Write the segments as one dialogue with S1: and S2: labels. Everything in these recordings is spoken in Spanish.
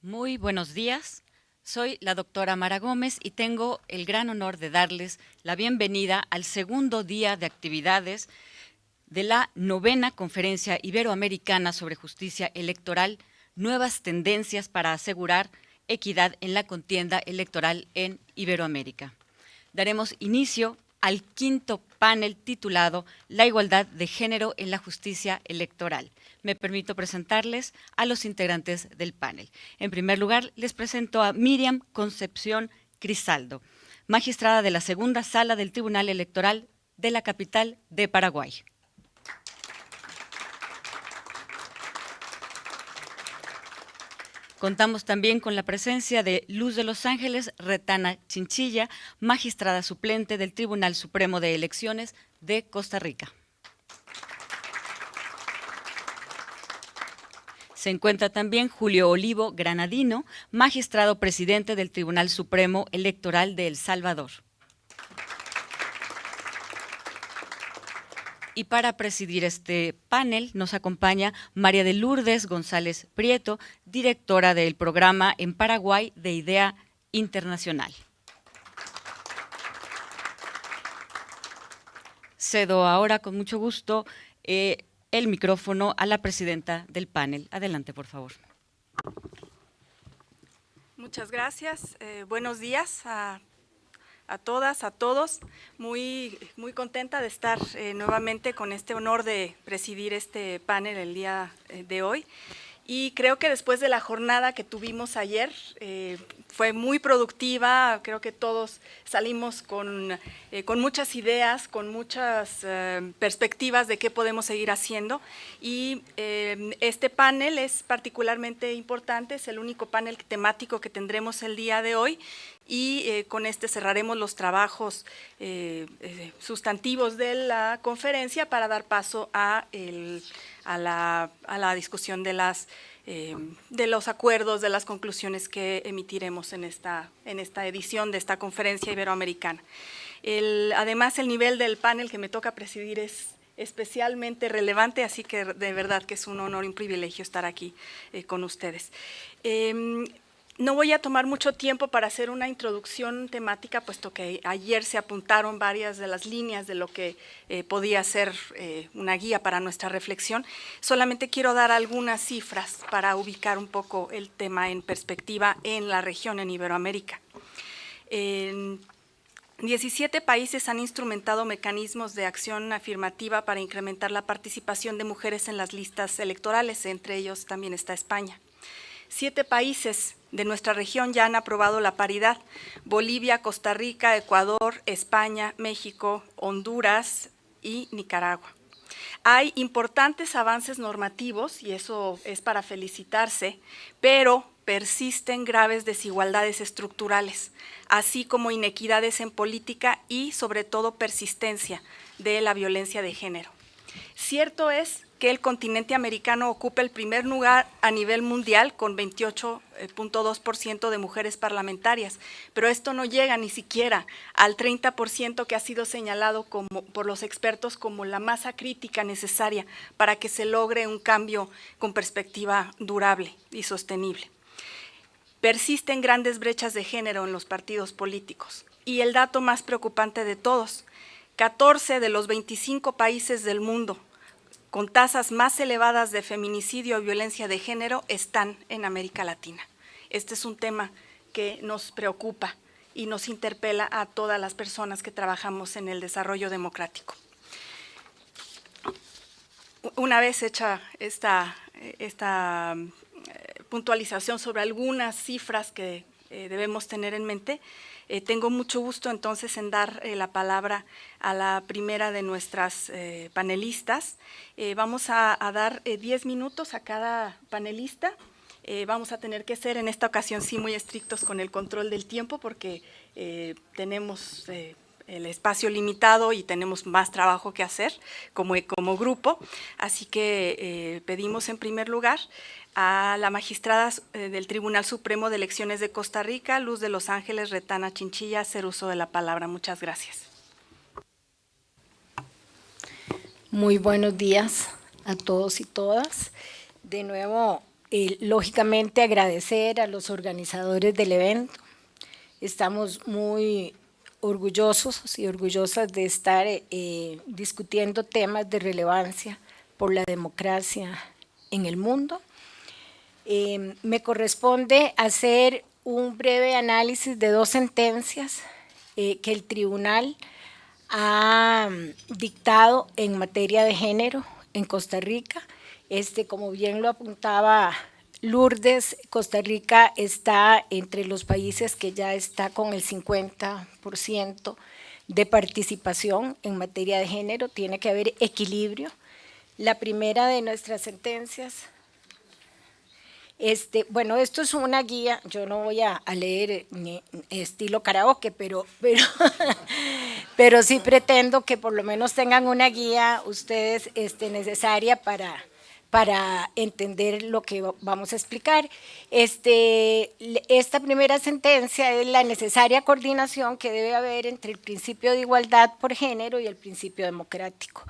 S1: Muy buenos días. Soy la doctora Mara Gómez y tengo el gran honor de darles la bienvenida al segundo día de actividades de la 9ª Conferencia Iberoamericana sobre Justicia Electoral, Nuevas Tendencias para asegurar equidad en la contienda electoral en Iberoamérica. Daremos inicio al quinto panel titulado La igualdad de género en la justicia electoral. Me permito presentarles a los integrantes del panel. En primer lugar, les presento a Miriam Concepción Crizaldo, magistrada de la segunda sala del Tribunal Electoral de la capital de Paraguay. Contamos también con la presencia de Luz de Los Ángeles Retana Chinchilla, magistrada suplente del Tribunal Supremo de Elecciones de Costa Rica. Se encuentra también Julio Olivo Granadino, magistrado presidente del Tribunal Supremo Electoral de El Salvador. Y para presidir este panel nos acompaña María de Lourdes González Prieto, directora del programa en Paraguay de IDEA Internacional. Cedo ahora con mucho gusto el micrófono a la presidenta del panel. Adelante, por favor.
S2: Muchas gracias. Buenos días a todas, a todos. Muy contenta de estar nuevamente con este honor de presidir este panel el día de hoy. Y creo que después de la jornada que tuvimos ayer, fue muy productiva. Creo que todos salimos con muchas ideas, con muchas perspectivas de qué podemos seguir haciendo. Y este panel es particularmente importante, es el único panel temático que tendremos el día de hoy. Y con este cerraremos los trabajos sustantivos de la conferencia para dar paso a la discusión de los acuerdos, de las conclusiones que emitiremos en esta edición de esta conferencia iberoamericana. Además, el nivel del panel que me toca presidir es especialmente relevante, así que de verdad que es un honor y un privilegio estar aquí con ustedes. No voy a tomar mucho tiempo para hacer una introducción temática, puesto que ayer se apuntaron varias de las líneas de lo que podía ser una guía para nuestra reflexión. Solamente quiero dar algunas cifras para ubicar un poco el tema en perspectiva en la región, en Iberoamérica. 17 países han instrumentado mecanismos de acción afirmativa para incrementar la participación de mujeres en las listas electorales, entre ellos también está España. 7 países de nuestra región ya han aprobado la paridad: Bolivia, Costa Rica, Ecuador, España, México, Honduras y Nicaragua. Hay importantes avances normativos y eso es para felicitarse, pero persisten graves desigualdades estructurales, así como inequidades en política y sobre todo persistencia de la violencia de género. Cierto es que el continente americano ocupa el primer lugar a nivel mundial con 28.2% de mujeres parlamentarias, pero esto no llega ni siquiera al 30% que ha sido señalado por los expertos como la masa crítica necesaria para que se logre un cambio con perspectiva durable y sostenible. Persisten grandes brechas de género en los partidos políticos y el dato más preocupante de todos: 14 de los 25 países del mundo con tasas más elevadas de feminicidio y violencia de género están en América Latina. Este es un tema que nos preocupa y nos interpela a todas las personas que trabajamos en el desarrollo democrático. Una vez hecha esta puntualización sobre algunas cifras que debemos tener en mente, tengo mucho gusto entonces en dar la palabra a la primera de nuestras panelistas. Vamos a dar 10 minutos a cada panelista. Vamos a tener que ser en esta ocasión sí muy estrictos con el control del tiempo porque tenemos el espacio limitado y tenemos más trabajo que hacer como grupo. Así que pedimos en primer lugar a la magistrada del Tribunal Supremo de Elecciones de Costa Rica, Luz de Los Ángeles Retana Chinchilla, hacer uso de la palabra. Muchas gracias.
S3: Muy buenos días a todos y todas. De nuevo, lógicamente agradecer a los organizadores del evento. Estamos muy orgullosos y orgullosas de estar discutiendo temas de relevancia por la democracia en el mundo. Me corresponde hacer un breve análisis de dos sentencias que el tribunal ha dictado en materia de género en Costa Rica. Como bien lo apuntaba Lourdes, Costa Rica está entre los países que ya está con el 50% de participación en materia de género, tiene que haber equilibrio. La primera de nuestras sentencias, bueno, esto es una guía, yo no voy a leer estilo karaoke, pero sí pretendo que por lo menos tengan una guía ustedes necesaria para entender lo que vamos a explicar. Esta primera sentencia es la necesaria coordinación que debe haber entre el principio de igualdad por género y el principio democrático.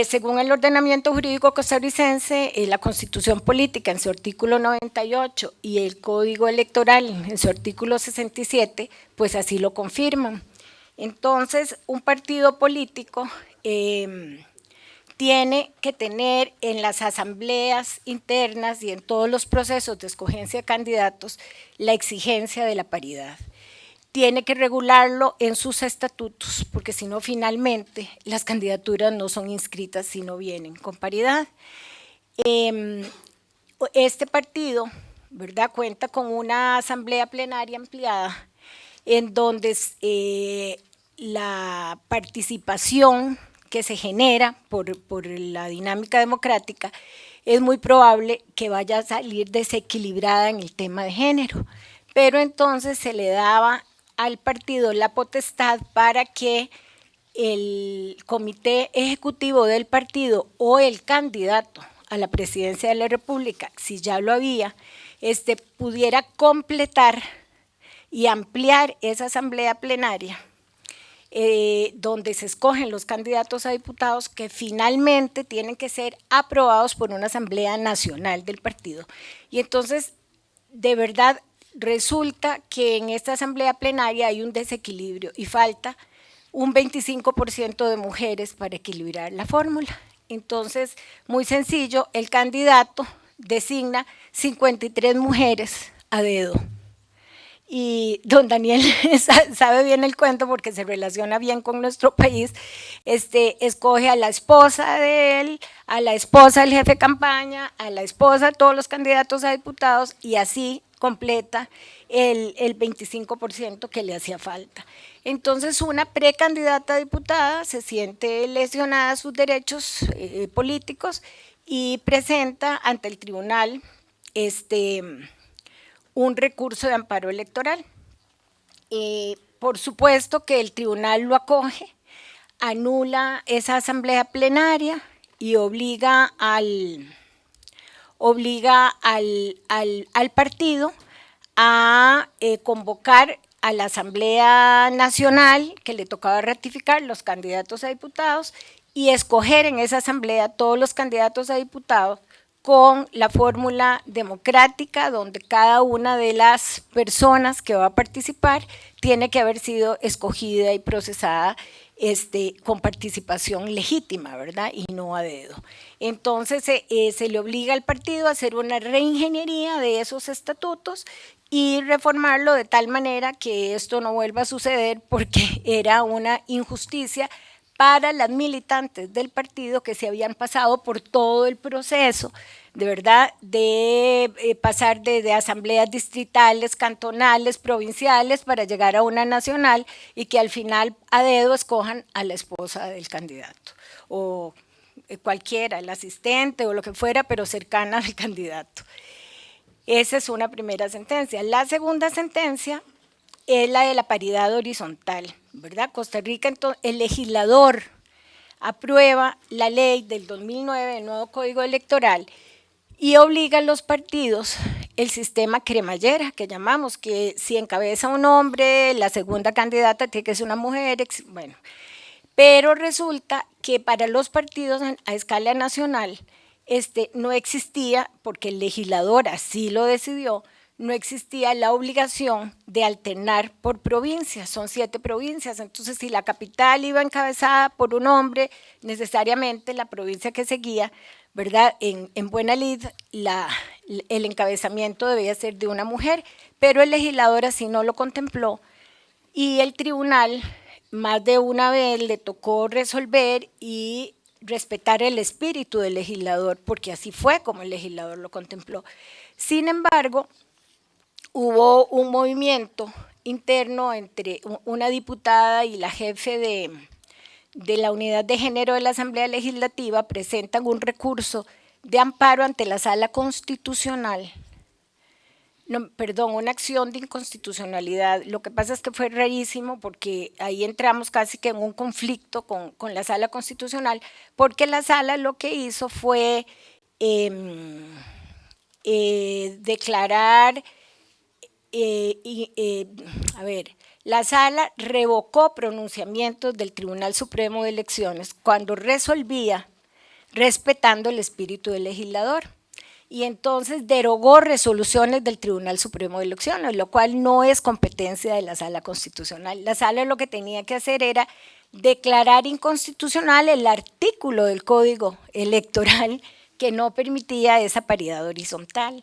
S3: Según el ordenamiento jurídico costarricense, la Constitución Política en su artículo 98 y el Código Electoral en su artículo 67, pues así lo confirman. Entonces, un partido político tiene que tener en las asambleas internas y en todos los procesos de escogencia de candidatos la exigencia de la paridad. Tiene que regularlo en sus estatutos, porque si no, finalmente, las candidaturas no son inscritas si no vienen con paridad. Este partido, ¿verdad?, cuenta con una asamblea plenaria ampliada, en donde la participación que se genera por la dinámica democrática es muy probable que vaya a salir desequilibrada en el tema de género, pero entonces se le daba al partido la potestad para que el comité ejecutivo del partido o el candidato a la presidencia de la República, si ya lo había, pudiera completar y ampliar esa asamblea plenaria, donde se escogen los candidatos a diputados que finalmente tienen que ser aprobados por una asamblea nacional del partido. Y entonces, de verdad, resulta que en esta asamblea plenaria hay un desequilibrio y falta un 25% de mujeres para equilibrar la fórmula. Entonces, muy sencillo, el candidato designa 53 mujeres a dedo. Y don Daniel sabe bien el cuento porque se relaciona bien con nuestro país. Escoge a la esposa de él, a la esposa del jefe de campaña, a la esposa de todos los candidatos a diputados y así completa el 25% que le hacía falta. Entonces, una precandidata a diputada se siente lesionada sus derechos políticos y presenta ante el tribunal un recurso de amparo electoral. Por supuesto que el tribunal lo acoge, anula esa asamblea plenaria y obliga al partido a convocar a la Asamblea Nacional, que le tocaba ratificar los candidatos a diputados, y escoger en esa asamblea todos los candidatos a diputados con la fórmula democrática, donde cada una de las personas que va a participar tiene que haber sido escogida y procesada con participación legítima, ¿verdad?, y no a dedo. Entonces, se le obliga al partido a hacer una reingeniería de esos estatutos y reformarlo de tal manera que esto no vuelva a suceder, porque era una injusticia para las militantes del partido que se habían pasado por todo el proceso, de verdad, de pasar de asambleas distritales, cantonales, provinciales, para llegar a una nacional y que al final a dedo escojan a la esposa del candidato, o cualquiera, el asistente o lo que fuera, pero cercana al candidato. Esa es una primera sentencia. La segunda sentencia es la de la paridad horizontal, ¿verdad? Costa Rica, entonces, el legislador aprueba la ley del 2009, el nuevo Código Electoral, y obliga a los partidos el sistema cremallera, que llamamos, que si encabeza un hombre, la segunda candidata tiene que ser una mujer, bueno. Pero resulta que para los partidos a escala nacional, no existía, porque el legislador así lo decidió, no existía la obligación de alternar por provincias, son 7 provincias, entonces si la capital iba encabezada por un hombre, necesariamente la provincia que seguía, ¿verdad? En Buena Lid el encabezamiento debía ser de una mujer, pero el legislador así no lo contempló y el tribunal más de una vez le tocó resolver y respetar el espíritu del legislador, porque así fue como el legislador lo contempló. Sin embargo, hubo un movimiento interno entre una diputada y la jefe de la unidad de género de la Asamblea Legislativa, presentan un recurso de amparo ante la Sala Constitucional, no, perdón, una acción de inconstitucionalidad. Lo que pasa es que fue rarísimo porque ahí entramos casi que en un conflicto con la Sala Constitucional, porque la Sala lo que hizo fue declarar, la Sala revocó pronunciamientos del Tribunal Supremo de Elecciones cuando resolvía respetando el espíritu del legislador. Y entonces derogó resoluciones del Tribunal Supremo de Elecciones, lo cual no es competencia de la Sala Constitucional. La Sala lo que tenía que hacer era declarar inconstitucional el artículo del Código Electoral que no permitía esa paridad horizontal.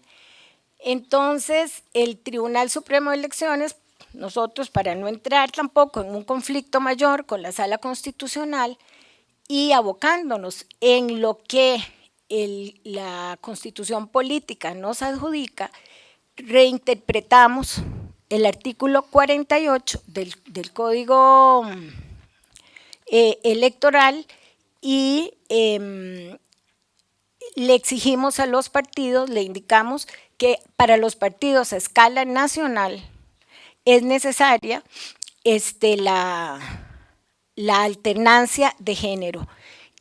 S3: Entonces, el Tribunal Supremo de Elecciones, nosotros para no entrar tampoco en un conflicto mayor con la Sala Constitucional y abocándonos en lo que la Constitución política nos adjudica, reinterpretamos el artículo 48 del Código Electoral y le exigimos a los partidos, le indicamos que para los partidos a escala nacional es necesaria la alternancia de género.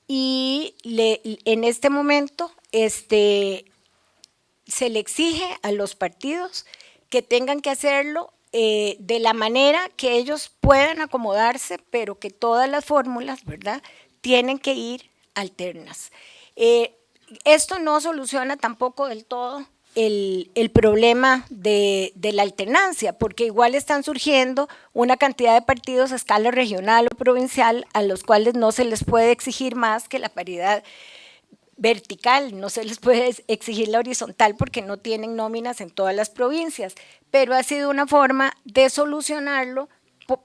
S3: Y en este momento se le exige a los partidos que tengan que hacerlo de la manera que ellos puedan acomodarse, pero que todas las fórmulas, ¿verdad?, tienen que ir alternas. Esto no soluciona tampoco del todo el problema de la alternancia, porque igual están surgiendo una cantidad de partidos a escala regional o provincial a los cuales no se les puede exigir más que la paridad vertical, no se les puede exigir la horizontal porque no tienen nóminas en todas las provincias, pero ha sido una forma de solucionarlo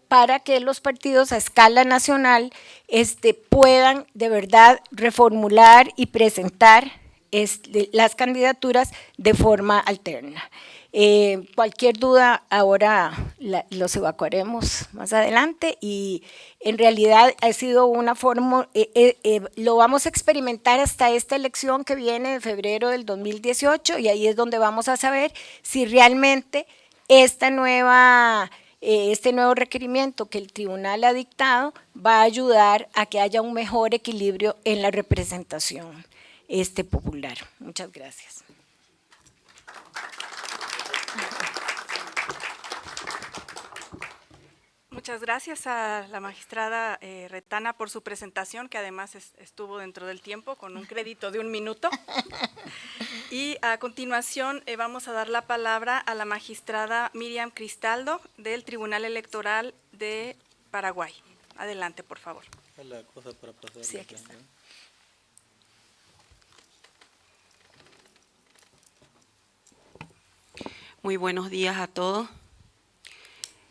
S3: para que los partidos a escala nacional puedan de verdad reformular y presentar las candidaturas de forma alterna. Cualquier duda ahora los evacuaremos más adelante y en realidad ha sido una forma, lo vamos a experimentar hasta esta elección que viene de febrero del 2018 y ahí es donde vamos a saber si realmente este nuevo requerimiento que el tribunal ha dictado va a ayudar a que haya un mejor equilibrio en la representación popular. Muchas gracias.
S2: Muchas gracias a la magistrada Retana por su presentación, que además estuvo dentro del tiempo con un crédito de 1 minuto. Y a continuación vamos a dar la palabra a la magistrada Miriam Cristaldo del Tribunal Electoral de Paraguay. Adelante, por favor.
S4: La cosa para pasar.
S2: Sí, aquí está.
S5: Muy buenos días a todos.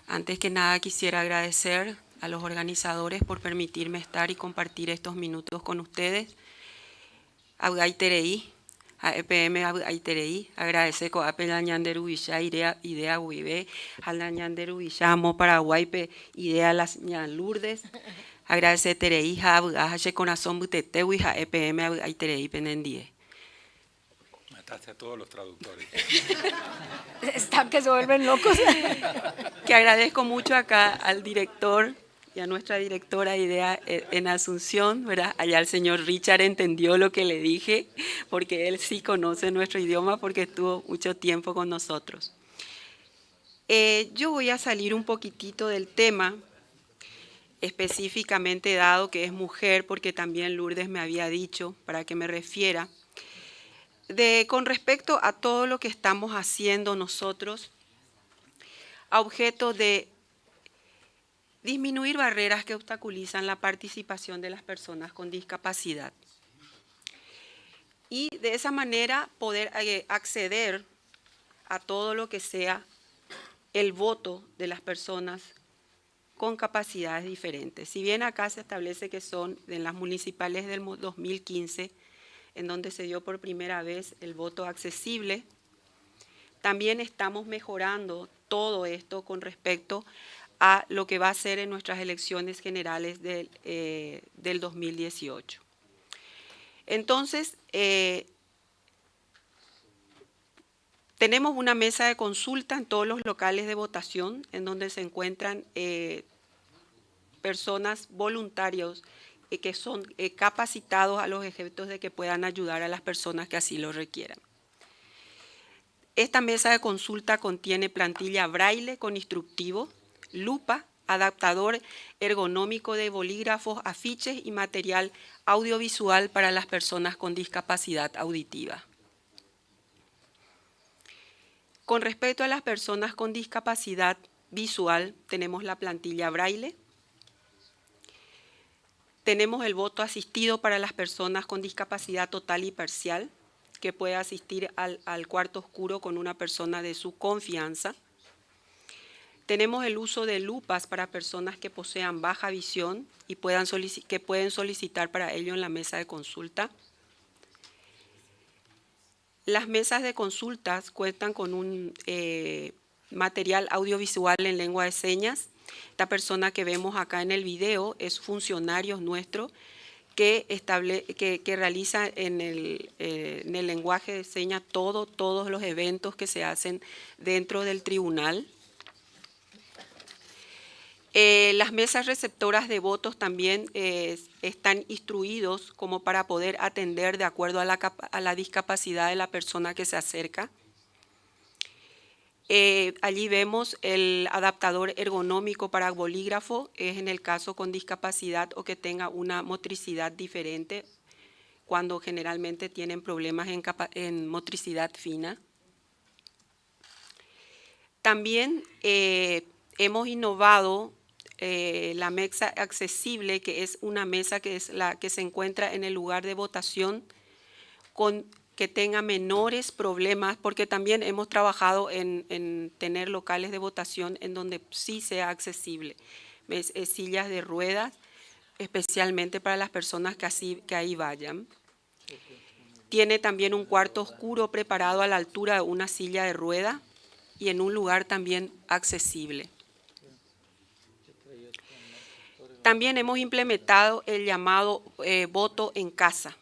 S5: Antes que nada quisiera agradecer a los organizadores por permitirme estar y compartir estos minutos con ustedes. Abgay Terei, a EPM Abgay Terei, agradece a Pelañanderu Villa idea Huibe, a Lañanderu Villa Amo Paraguay idea las Lourdes. Agradece Terei a Abgay Corazón Butetewi a EPM Abgay Terei Penendie.
S4: Mataste a todos los traductores.
S3: Están que se vuelven locos.
S5: Que agradezco mucho acá al director y a nuestra directora IDEA en Asunción, ¿verdad? Allá el señor Richard entendió lo que le dije, porque él sí conoce nuestro idioma porque estuvo mucho tiempo con nosotros. Yo voy a salir un poquitito del tema, específicamente dado que es mujer, porque también Lourdes me había dicho para que me refiera. Con respecto a todo lo que estamos haciendo nosotros, a objeto de disminuir barreras que obstaculizan la participación de las personas con discapacidad. Y de esa manera poder acceder a todo lo que sea el voto de las personas con capacidades diferentes. Si bien acá se establece que son en las municipales del 2015, en donde se dio por primera vez el voto accesible, también estamos mejorando todo esto con respecto a lo que va a ser en nuestras elecciones generales del 2018. Entonces, tenemos una mesa de consulta en todos los locales de votación, en donde se encuentran personas voluntarios que son capacitados a los efectos de que puedan ayudar a las personas que así lo requieran. Esta mesa de consulta contiene plantilla braille con instructivo, lupa, adaptador ergonómico de bolígrafos, afiches y material audiovisual para las personas con discapacidad auditiva. Con respecto a las personas con discapacidad visual, tenemos la plantilla braille. Tenemos el voto asistido para las personas con discapacidad total y parcial, que puede asistir al cuarto oscuro con una persona de su confianza. Tenemos el uso de lupas para personas que posean baja visión y que pueden solicitar para ello en la mesa de consulta. Las mesas de consultas cuentan con un material audiovisual en lengua de señas. Esta persona que vemos acá en el video es funcionario nuestro que realiza en el lenguaje de señas todos los eventos que se hacen dentro del tribunal. Las mesas receptoras de votos también están instruidos como para poder atender de acuerdo a la discapacidad de la persona que se acerca. Allí vemos el adaptador ergonómico para bolígrafo, es en el caso con discapacidad o que tenga una motricidad diferente, cuando generalmente tienen problemas en motricidad fina. También hemos innovado la mesa accesible, que es una mesa que es la que se encuentra en el lugar de votación que tenga menores problemas, porque también hemos trabajado en tener locales de votación en donde sí sea accesible. Sillas de ruedas, especialmente para las personas que ahí vayan. Tiene también un cuarto oscuro preparado a la altura de una silla de rueda y en un lugar también accesible. También hemos implementado el llamado voto en casa.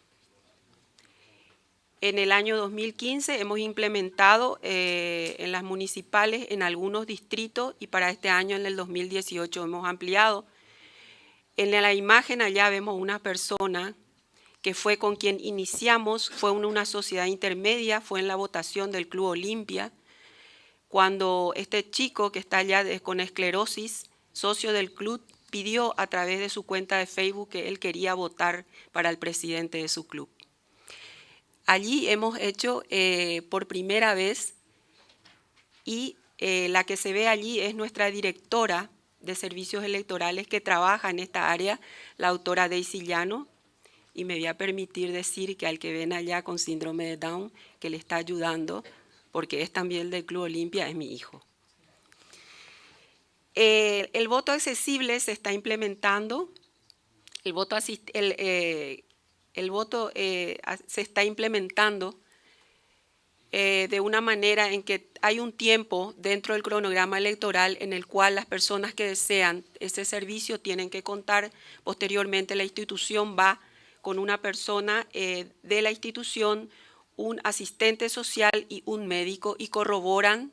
S5: En el año 2015 hemos implementado en las municipales en algunos distritos y para este año en el 2018 hemos ampliado. En la imagen allá vemos una persona que fue con quien iniciamos, fue una sociedad intermedia, fue en la votación del Club Olimpia, cuando este chico que está allá con esclerosis, socio del club, pidió a través de su cuenta de Facebook que él quería votar para el presidente de su club. Allí hemos hecho por primera vez y la que se ve allí es nuestra directora de servicios electorales que trabaja en esta área, la doctora Daisy Llano, y me voy a permitir decir que al que ven allá con síndrome de Down, que le está ayudando, porque es también del Club Olimpia, es mi hijo. El voto accesible se está implementando, se está implementando de una manera en que hay un tiempo dentro del cronograma electoral en el cual las personas que desean ese servicio tienen que contar. Posteriormente la institución va con una persona de la institución, un asistente social y un médico y corroboran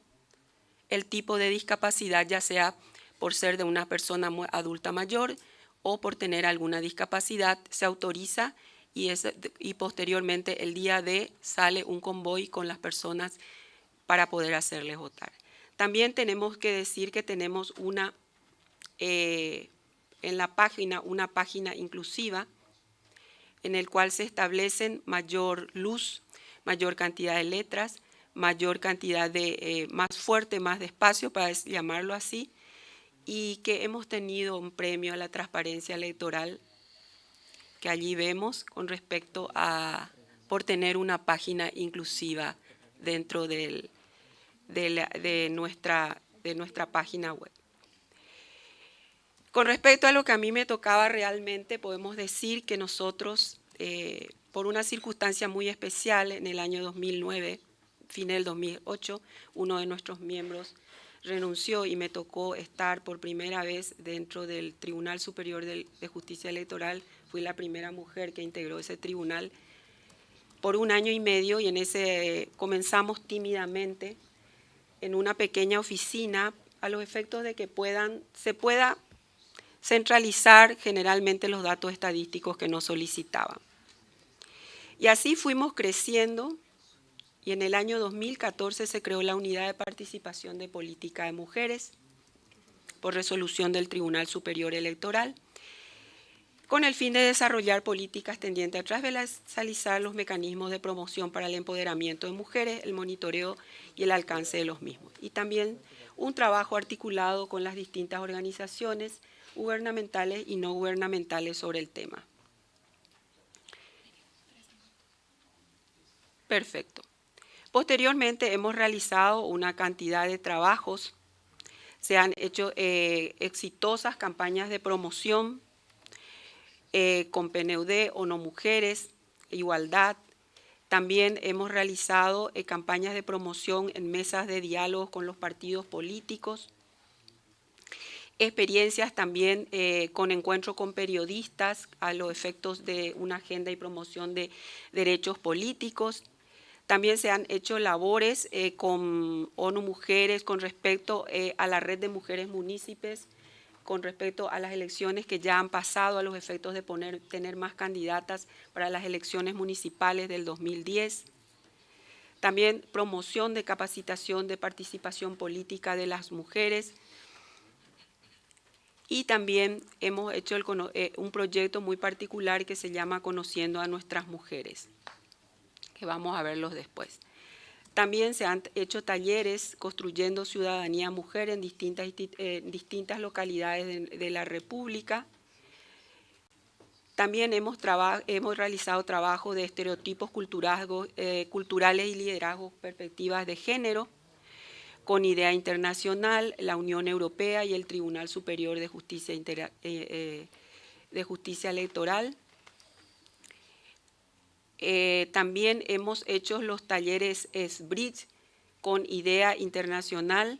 S5: el tipo de discapacidad, ya sea por ser de una persona adulta mayor o por tener alguna discapacidad, se autoriza y posteriormente el día D sale un convoy con las personas para poder hacerles votar. También tenemos que decir que tenemos en la página una página inclusiva en el cual se establecen mayor luz mayor cantidad de letras, mayor cantidad de, más fuerte, más despacio, para llamarlo así, y que hemos tenido un premio a la transparencia electoral que allí vemos con respecto a, por tener una página inclusiva dentro de nuestra página web. Con respecto a lo que a mí me tocaba realmente, podemos decir que nosotros, por una circunstancia muy especial, en el año 2009, fin del 2008, uno de nuestros miembros renunció y me tocó estar por primera vez dentro del Tribunal Superior de Justicia Electoral. Fui la primera mujer que integró ese tribunal por 1 año y medio, y en ese comenzamos tímidamente en una pequeña oficina a los efectos de que se pueda centralizar generalmente los datos estadísticos que nos solicitaban. Y así fuimos creciendo, y en el año 2014 se creó la Unidad de Participación de Política de Mujeres por resolución del Tribunal Superior Electoral, con el fin de desarrollar políticas tendientes a transversalizar los mecanismos de promoción para el empoderamiento de mujeres, el monitoreo y el alcance de los mismos. Y también un trabajo articulado con las distintas organizaciones gubernamentales y no gubernamentales sobre el tema. Perfecto. Posteriormente hemos realizado una cantidad de trabajos, se han hecho exitosas campañas de promoción con PNUD, ONU Mujeres, Igualdad. También hemos realizado campañas de promoción en mesas de diálogo con los partidos políticos, experiencias también con encuentros con periodistas a los efectos de una agenda y promoción de derechos políticos. También se han hecho labores con ONU Mujeres con respecto a la red de mujeres municipios, con respecto a las elecciones que ya han pasado a los efectos de tener más candidatas para las elecciones municipales del 2010. También promoción de capacitación de participación política de las mujeres. Y también hemos hecho un proyecto muy particular que se llama Conociendo a nuestras mujeres, que vamos a verlos después. También se han hecho talleres construyendo ciudadanía mujer en distintas localidades de la República. También hemos realizado trabajo de estereotipos culturales y liderazgos, perspectivas de género, con Idea Internacional, la Unión Europea y el Tribunal Superior de Justicia Electoral. También hemos hecho los talleres SBRIDGE con Idea Internacional.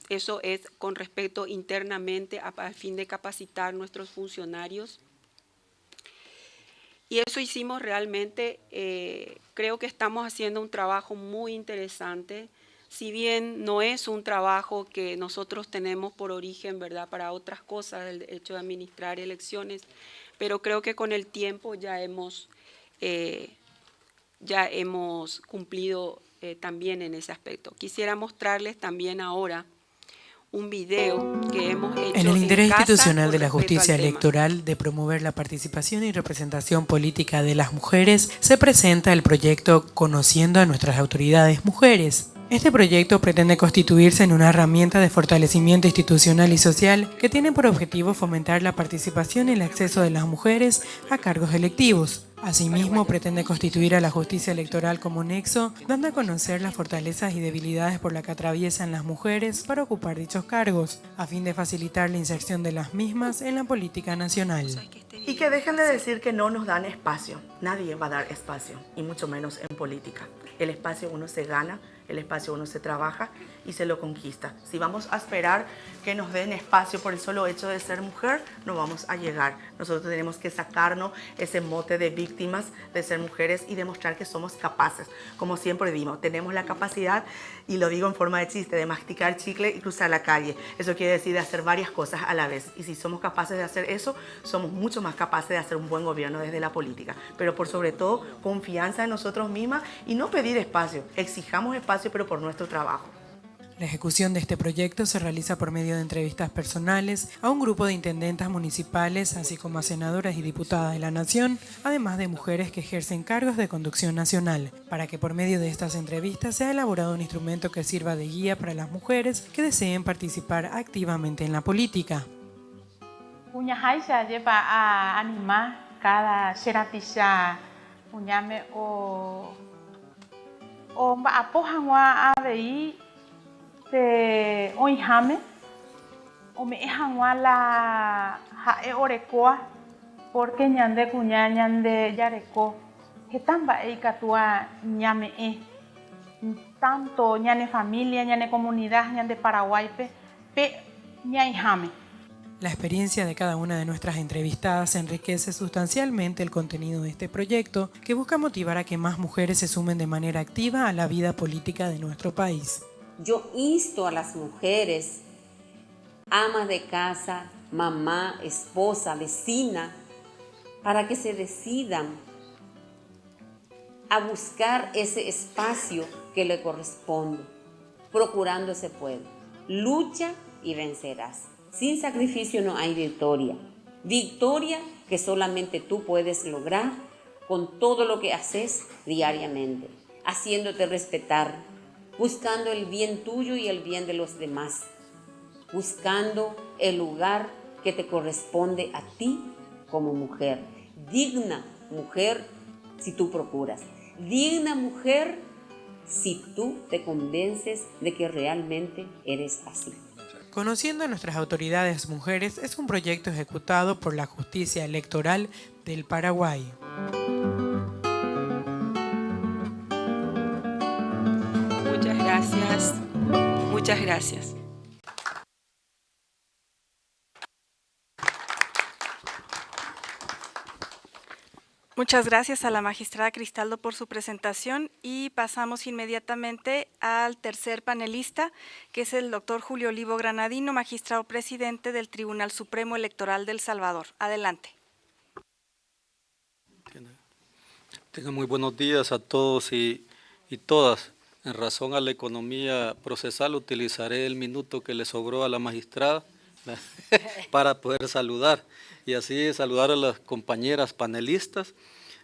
S5: Eso es con respecto internamente al fin de capacitar nuestros funcionarios. Y eso hicimos realmente, creo que estamos haciendo un trabajo muy interesante. Si bien no es un trabajo que nosotros tenemos por origen, ¿verdad?, para otras cosas, el hecho de administrar elecciones, pero creo que con el tiempo ya hemos cumplido también en ese aspecto. Quisiera mostrarles también ahora un video que hemos hecho
S6: en el interés institucional de la
S5: con respecto
S6: justicia
S5: al tema.
S6: electoral de promover la participación y representación política de las mujeres, se presenta el proyecto Conociendo a nuestras autoridades mujeres. Este proyecto pretende constituirse en una herramienta de fortalecimiento institucional y social que tiene por objetivo fomentar la participación y el acceso de las mujeres a cargos electivos. Asimismo, pretende constituir a la justicia electoral como nexo, dando a conocer las fortalezas y debilidades por las que atraviesan las mujeres para ocupar dichos cargos, a fin de facilitar la inserción de las mismas en la política nacional.
S7: Y que dejen de decir que no nos dan espacio. Nadie va a dar espacio, y mucho menos en política. El espacio uno se gana, el espacio uno se trabaja y se lo conquista. Si vamos a esperar que nos den espacio por el solo hecho de ser mujer, no vamos a llegar. Nosotros tenemos que sacarnos ese mote de víctimas de ser mujeres y demostrar que somos capaces. Como siempre digo, tenemos la capacidad, y lo digo en forma de chiste, de masticar chicle y cruzar la calle. Eso quiere decir de hacer varias cosas a la vez. Y si somos capaces de hacer eso, somos mucho más capaces de hacer un buen gobierno desde la política. Pero por sobre todo, confianza en nosotros mismas y no pedir espacio. Exijamos espacio, pero por nuestro trabajo.
S6: La ejecución de este proyecto se realiza por medio de entrevistas personales a un grupo de intendentas municipales, así como a senadoras y diputadas de la Nación, además de mujeres que ejercen cargos de conducción nacional, para que por medio de estas entrevistas sea elaborado un instrumento que sirva de guía para las mujeres que deseen participar activamente en la política.
S8: Uñahaisha lleva a animar cada xeratisha uñame o apojanwa a veí te oihame o me ejanwa la jae orekoa porque ñande kuña ñande yareko hetamba eikatua ñame tanto ñane familia ñane comunidad ñande Paraguay pe ñaihame.
S6: La experiencia de cada una de nuestras entrevistadas enriquece sustancialmente el contenido de este proyecto que busca motivar a que más mujeres se sumen de manera activa a la vida política de nuestro país.
S9: Yo insto a las mujeres, amas de casa, mamá, esposa, vecina, para que se decidan a buscar ese espacio que le corresponde, procurando ese pueblo. Lucha y vencerás. Sin sacrificio no hay victoria. Victoria que solamente tú puedes lograr con todo lo que haces diariamente, haciéndote respetar, buscando el bien tuyo y el bien de los demás, buscando el lugar que te corresponde a ti como mujer. Digna mujer si tú procuras. Digna mujer si tú te convences de que realmente eres así.
S6: Conociendo a nuestras autoridades mujeres es un proyecto ejecutado por la Justicia Electoral del Paraguay.
S5: Muchas gracias. Muchas gracias.
S2: Muchas gracias a la magistrada Cristaldo por su presentación y pasamos inmediatamente al tercer panelista, que es el doctor Julio Olivo Granadino, magistrado presidente del Tribunal Supremo Electoral del Salvador. Adelante.
S4: Tengan muy buenos días a todos y todas. En razón a la economía procesal utilizaré el minuto que le sobró a la magistrada para poder saludar y así saludar a las compañeras panelistas,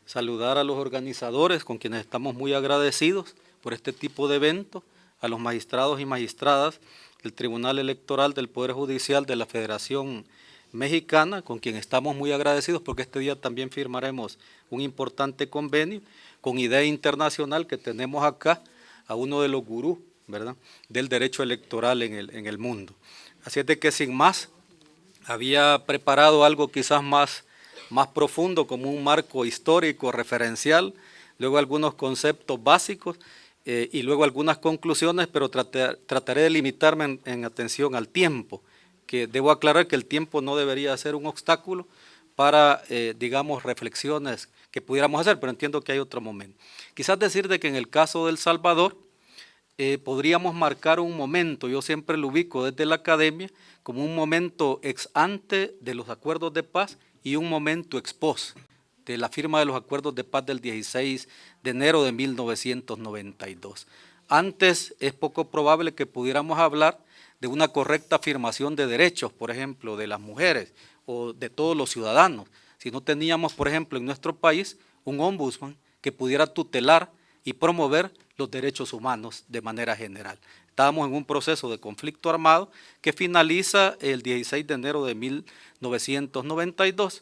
S4: saludar a los organizadores con quienes estamos muy agradecidos por este tipo de evento, a los magistrados y magistradas del Tribunal Electoral del Poder Judicial de la Federación Mexicana, con quien estamos muy agradecidos porque este día también firmaremos un importante convenio con IDEA Internacional que tenemos acá a uno de los gurús, ¿verdad?, del derecho electoral en el mundo. Así es de que sin más, había preparado algo quizás más profundo como un marco histórico, referencial, luego algunos conceptos básicos y luego algunas conclusiones, pero trataré de limitarme en atención al tiempo, que debo aclarar que el tiempo no debería ser un obstáculo para, digamos, reflexiones que pudiéramos hacer, pero entiendo que hay otro momento. Quizás decir de que en el caso de El Salvador, podríamos marcar un momento, yo siempre lo ubico desde la academia, como un momento ex ante de los acuerdos de paz y un momento ex post de la firma de los acuerdos de paz del 16 de enero de 1992. Antes es poco probable que pudiéramos hablar de una correcta afirmación de derechos, por ejemplo, de las mujeres o de todos los ciudadanos, si no teníamos, por ejemplo, en nuestro país un ombudsman que pudiera tutelar y promover los derechos humanos de manera general. Estábamos en un proceso de conflicto armado que finaliza el 16 de enero de 1992.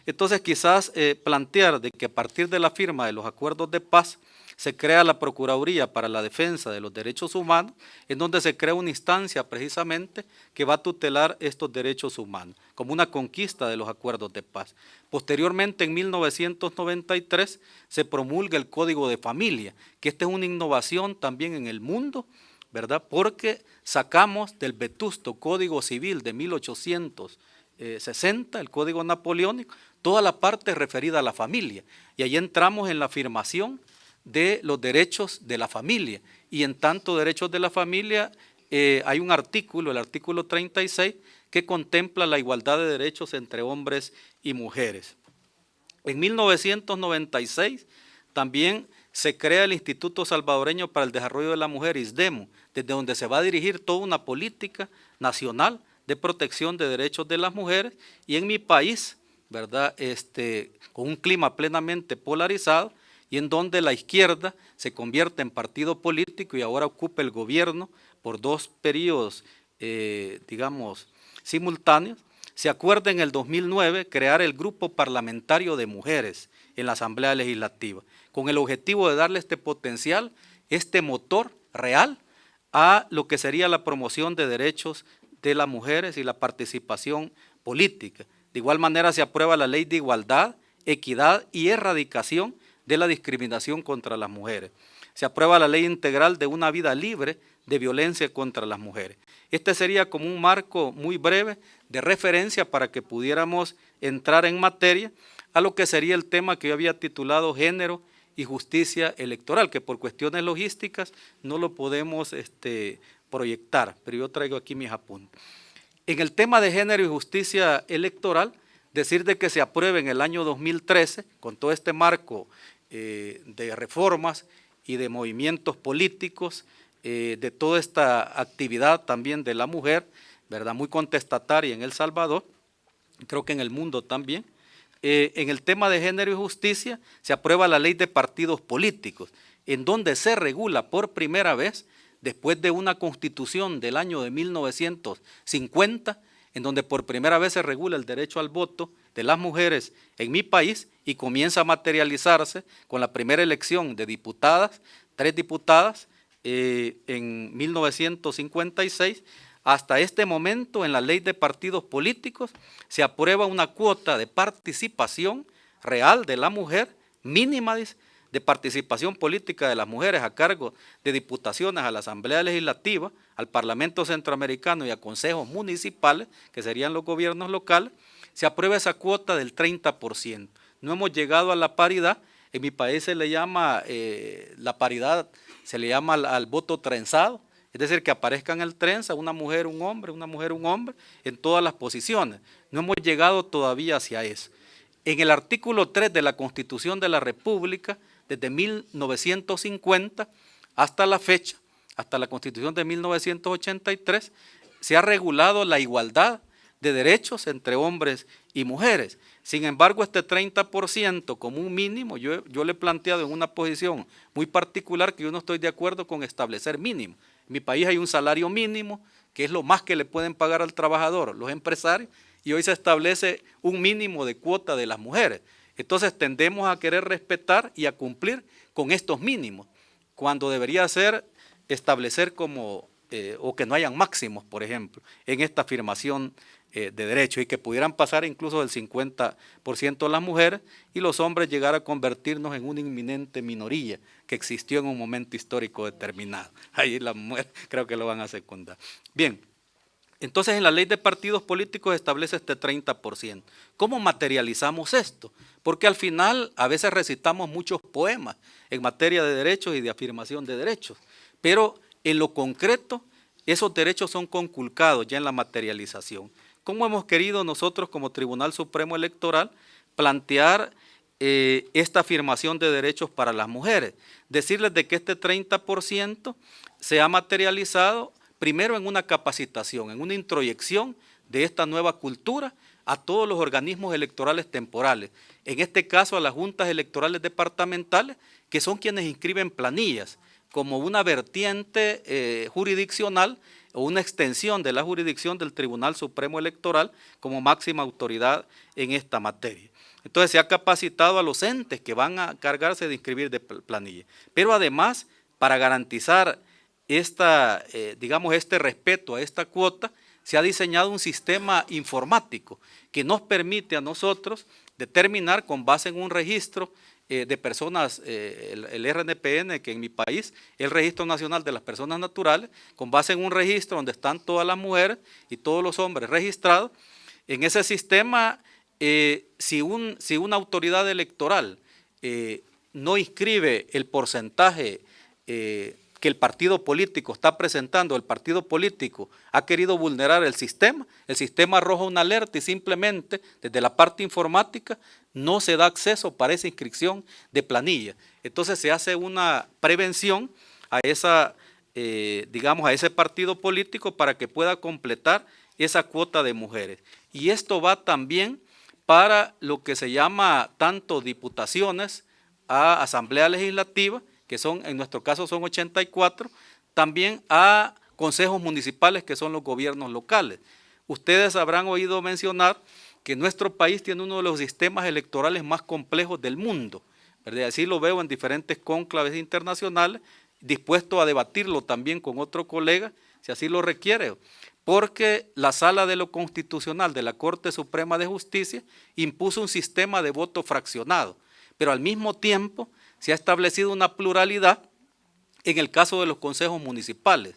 S4: Entonces quizás plantear de que a partir de la firma de los acuerdos de paz se crea la Procuraduría para la Defensa de los Derechos Humanos, en donde se crea una instancia precisamente que va a tutelar estos derechos humanos, como una conquista de los acuerdos de paz. Posteriormente, en 1993, se promulga el Código de Familia, que esta es una innovación también en el mundo, ¿verdad?, porque sacamos del vetusto Código Civil de 1860, el Código Napoleónico, toda la parte referida a la familia, y ahí entramos en la afirmación de los derechos de la familia, y en tanto derechos de la familia hay un artículo, el artículo 36, que contempla la igualdad de derechos entre hombres y mujeres. En 1996 también se crea el Instituto Salvadoreño para el Desarrollo de la Mujer, ISDEMU, desde donde se va a dirigir toda una política nacional de protección de derechos de las mujeres, y en mi país, ¿verdad? Con un clima plenamente polarizado, y en donde la izquierda se convierte en partido político y ahora ocupa el gobierno por 2 periodos, digamos, simultáneos, se acuerda en el 2009 crear el Grupo Parlamentario de Mujeres en la Asamblea Legislativa, con el objetivo de darle este potencial, este motor real a lo que sería la promoción de derechos de las mujeres y la participación política. De igual manera se aprueba la Ley de Igualdad, Equidad y Erradicación de la discriminación contra las mujeres. Se aprueba la Ley Integral de una vida libre de violencia contra las mujeres. Este sería como un marco muy breve de referencia para que pudiéramos entrar en materia a lo que sería el tema que yo había titulado Género y Justicia Electoral, que por cuestiones logísticas no lo podemos proyectar, pero yo traigo aquí mis apuntes. En el tema de género y justicia electoral, decir de que se apruebe en el año 2013, con todo este marco de reformas y de movimientos políticos, de toda esta actividad también de la mujer, ¿verdad? Muy contestataria en El Salvador, creo que en el mundo también. En el tema de género y justicia se aprueba la ley de partidos políticos, en donde se regula por primera vez, después de una constitución del año de 1950, en donde por primera vez se regula el derecho al voto de las mujeres en mi país y comienza a materializarse con la primera elección de diputadas, 3 diputadas en 1956. Hasta este momento en la ley de partidos políticos se aprueba una cuota de participación real de la mujer mínima de participación política de las mujeres a cargo de diputaciones a la Asamblea Legislativa, al Parlamento Centroamericano y a consejos municipales, que serían los gobiernos locales, se aprueba esa cuota del 30%. No hemos llegado a la paridad, en mi país se le llama la paridad, se le llama al voto trenzado, es decir, que aparezca en el trenza una mujer, un hombre, una mujer, un hombre, en todas las posiciones. No hemos llegado todavía hacia eso. En el artículo 3 de la Constitución de la República, desde 1950 hasta la fecha, hasta la Constitución de 1983, se ha regulado la igualdad de derechos entre hombres y mujeres. Sin embargo, este 30% como un mínimo, yo le he planteado en una posición muy particular que yo no estoy de acuerdo con establecer mínimo. En mi país hay un salario mínimo, que es lo más que le pueden pagar al trabajador, los empresarios, y hoy se establece un mínimo de cuota de las mujeres. Entonces tendemos a querer respetar y a cumplir con estos mínimos, cuando debería ser establecer como, o que no hayan máximos, por ejemplo, en esta afirmación de derechos, y que pudieran pasar incluso del 50% las mujeres y los hombres llegar a convertirnos en una inminente minoría que existió en un momento histórico determinado. Ahí las mujeres creo que lo van a secundar. Bien, entonces en la ley de partidos políticos establece este 30%. ¿Cómo materializamos esto? Porque al final a veces recitamos muchos poemas en materia de derechos y de afirmación de derechos, pero en lo concreto esos derechos son conculcados ya en la materialización. ¿Cómo hemos querido nosotros como Tribunal Supremo Electoral plantear esta afirmación de derechos para las mujeres? Decirles de que este 30% se ha materializado primero en una capacitación, en una introyección de esta nueva cultura a todos los organismos electorales temporales, en este caso a las juntas electorales departamentales, que son quienes inscriben planillas, como una vertiente jurisdiccional o una extensión de la jurisdicción del Tribunal Supremo Electoral como máxima autoridad en esta materia. Entonces se ha capacitado a los entes que van a cargarse de inscribir de planilla. Pero además, para garantizar digamos, este respeto a esta cuota, se ha diseñado un sistema informático que nos permite a nosotros determinar con base en un registro de personas, el RNPN, que en mi país es el Registro Nacional de las Personas Naturales, con base en un registro donde están todas las mujeres y todos los hombres registrados. En ese sistema, si una autoridad electoral no inscribe el porcentaje que el partido político está presentando, el partido político ha querido vulnerar el sistema arroja una alerta y simplemente desde la parte informática no se da acceso para esa inscripción de planilla. Entonces se hace una prevención a esa digamos, a ese partido político para que pueda completar esa cuota de mujeres. Y esto va también para lo que se llama tanto diputaciones a Asamblea Legislativa, que son, en nuestro caso son 84, también a consejos municipales, que son los gobiernos locales. Ustedes habrán oído mencionar que nuestro país tiene uno de los sistemas electorales más complejos del mundo, ¿verdad? Así lo veo en diferentes cónclaves internacionales, dispuesto a debatirlo también con otro colega, si así lo requiere, porque la Sala de lo Constitucional de la Corte Suprema de Justicia impuso un sistema de voto fraccionado, pero al mismo tiempo se ha establecido una pluralidad en el caso de los consejos municipales,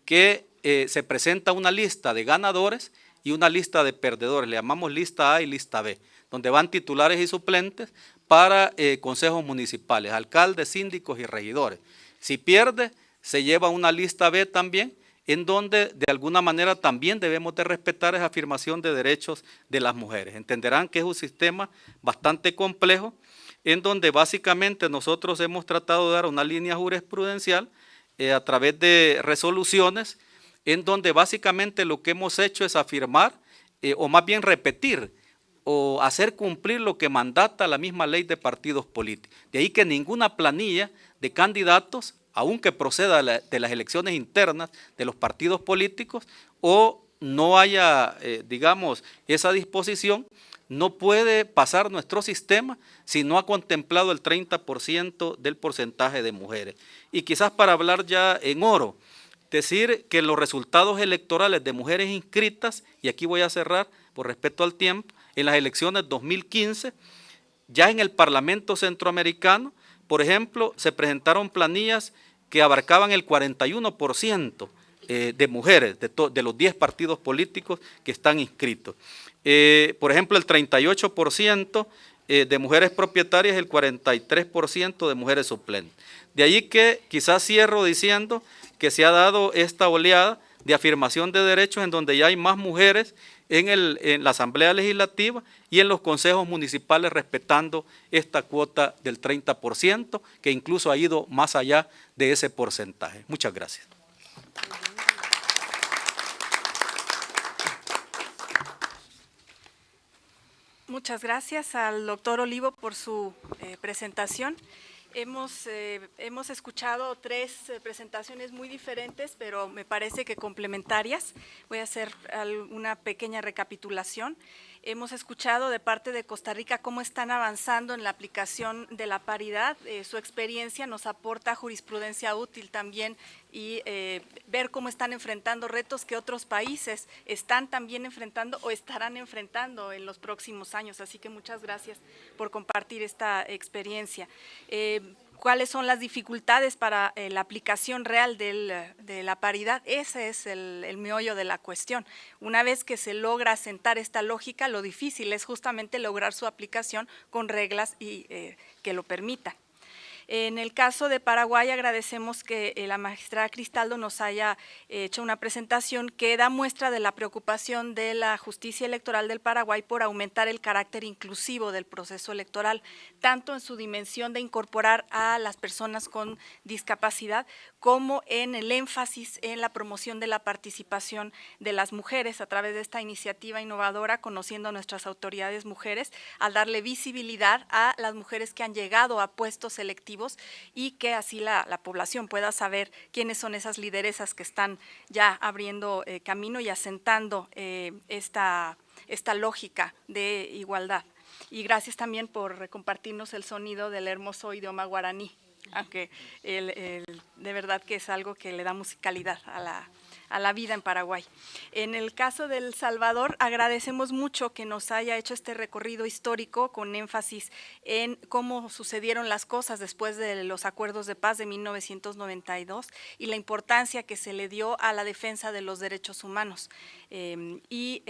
S4: que se presenta una lista de ganadores y una lista de perdedores, le llamamos lista A y lista B, donde van titulares y suplentes para consejos municipales, alcaldes, síndicos y regidores. Si pierde, se lleva una lista B también, en donde de alguna manera también debemos de respetar esa afirmación de derechos de las mujeres. Entenderán que es un sistema bastante complejo, en donde básicamente nosotros hemos tratado de dar una línea jurisprudencial a través de resoluciones, en donde básicamente lo que hemos hecho es afirmar, o más bien repetir, o hacer cumplir lo que mandata la misma ley de partidos políticos. De ahí que ninguna planilla de candidatos, aunque proceda de las elecciones internas de los partidos políticos, o no haya, digamos, esa disposición, no puede pasar nuestro sistema si no ha contemplado el 30% del porcentaje de mujeres. Y quizás para hablar ya en oro, decir que los resultados electorales de mujeres inscritas, y aquí voy a cerrar por respeto al tiempo, en las elecciones 2015, ya en el Parlamento Centroamericano, por ejemplo, se presentaron planillas que abarcaban el 41% de mujeres de los 10 partidos políticos que están inscritos. Por ejemplo, el 38% de mujeres propietarias y el 43% de mujeres suplentes. De ahí que quizás cierro diciendo que se ha dado esta oleada de afirmación de derechos en donde ya hay más mujeres en la Asamblea Legislativa y en los consejos municipales, respetando esta cuota del 30%, que incluso ha ido más allá de ese porcentaje. Muchas gracias.
S2: Muchas gracias al doctor Olivo por su presentación. Hemos escuchado tres presentaciones muy diferentes, pero me parece que complementarias. Voy a hacer una pequeña recapitulación. Hemos escuchado de parte de Costa Rica cómo están avanzando en la aplicación de la paridad. Su experiencia nos aporta jurisprudencia útil también y ver cómo están enfrentando retos que otros países están también enfrentando o estarán enfrentando en los próximos años. Así que muchas gracias por compartir esta experiencia. ¿Cuáles son las dificultades para la aplicación real de la paridad? Ese es el meollo de la cuestión. Una vez que se logra asentar esta lógica, lo difícil es justamente lograr su aplicación con reglas y que lo permitan. En el caso de Paraguay, agradecemos que la magistrada Cristaldo nos haya hecho una presentación que da muestra de la preocupación de la justicia electoral del Paraguay por aumentar el carácter inclusivo del proceso electoral, tanto en su dimensión de incorporar a las personas con discapacidad, como en el énfasis en la promoción de la participación de las mujeres a través de esta iniciativa innovadora, conociendo a nuestras autoridades mujeres, al darle visibilidad a las mujeres que han llegado a puestos electivos y que así la población pueda saber quiénes son esas lideresas que están ya abriendo camino y asentando esta lógica de igualdad. Y gracias también por compartirnos el sonido del hermoso idioma guaraní, aunque de verdad que es algo que le da musicalidad a la vida en Paraguay. En el caso de El Salvador, agradecemos mucho que nos haya hecho este recorrido histórico con énfasis en cómo sucedieron las cosas después de los acuerdos de paz de 1992 y la importancia que se le dio a la defensa de los derechos humanos y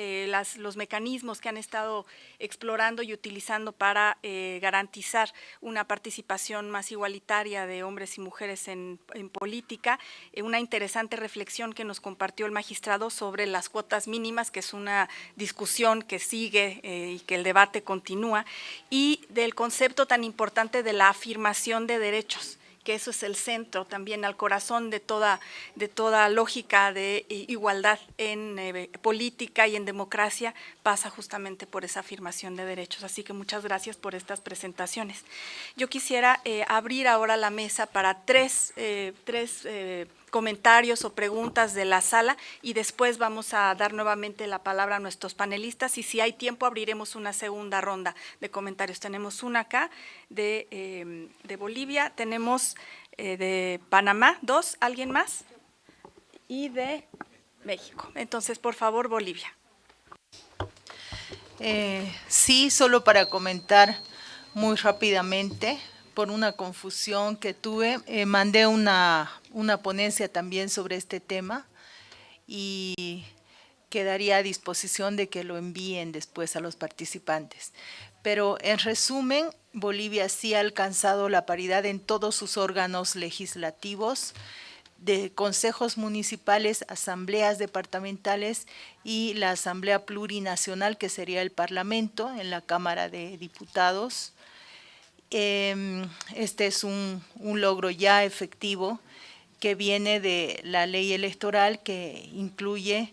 S2: los mecanismos que han estado explorando y utilizando para garantizar una participación más igualitaria de hombres y mujeres en política. Una interesante reflexión que nos compartió el magistrado sobre las cuotas mínimas, que es una discusión que sigue y que el debate continúa, y del concepto tan importante de la afirmación de derechos, que eso es el centro también, al corazón de toda lógica de igualdad en política y en democracia, pasa justamente por esa afirmación de derechos. Así que muchas gracias por estas presentaciones. Yo quisiera abrir ahora la mesa para tres comentarios o preguntas de la sala y después vamos a dar nuevamente la palabra a nuestros panelistas y si hay tiempo abriremos una segunda ronda de comentarios. Tenemos una acá de Bolivia, tenemos de Panamá, dos, ¿alguien más? Y de México. Entonces, por favor, Bolivia.
S10: Sí, solo para comentar muy rápidamente, por una confusión que tuve, mandé una ponencia también sobre este tema y quedaría a disposición de que lo envíen después a los participantes. Pero en resumen, Bolivia sí ha alcanzado la paridad en todos sus órganos legislativos, de consejos municipales, asambleas departamentales y la Asamblea Plurinacional, que sería el Parlamento en la Cámara de Diputados. Este es un logro ya efectivo que viene de la ley electoral que incluye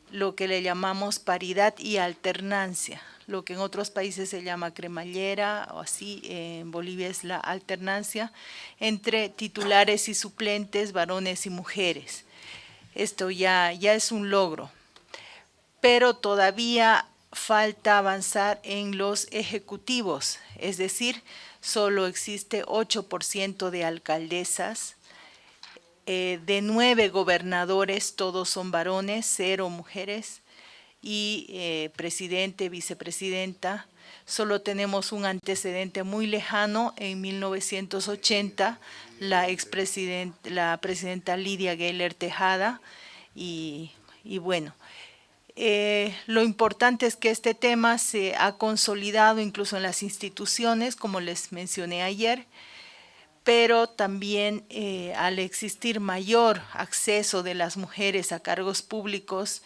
S10: lo que le llamamos paridad y alternancia, lo que en otros países se llama cremallera o así, en Bolivia es la alternancia entre titulares y suplentes, varones y mujeres. Esto ya es un logro, pero todavía falta avanzar en los ejecutivos, es decir, solo existe 8% de alcaldesas, de 9 gobernadores, todos son varones, 0 mujeres, y presidente, vicepresidenta. Solo tenemos un antecedente muy lejano, en 1980, la presidenta Lidia Gayler Tejada, y bueno, lo importante es que este tema se ha consolidado incluso en las instituciones, como les mencioné ayer, pero también al existir mayor acceso de las mujeres a cargos públicos,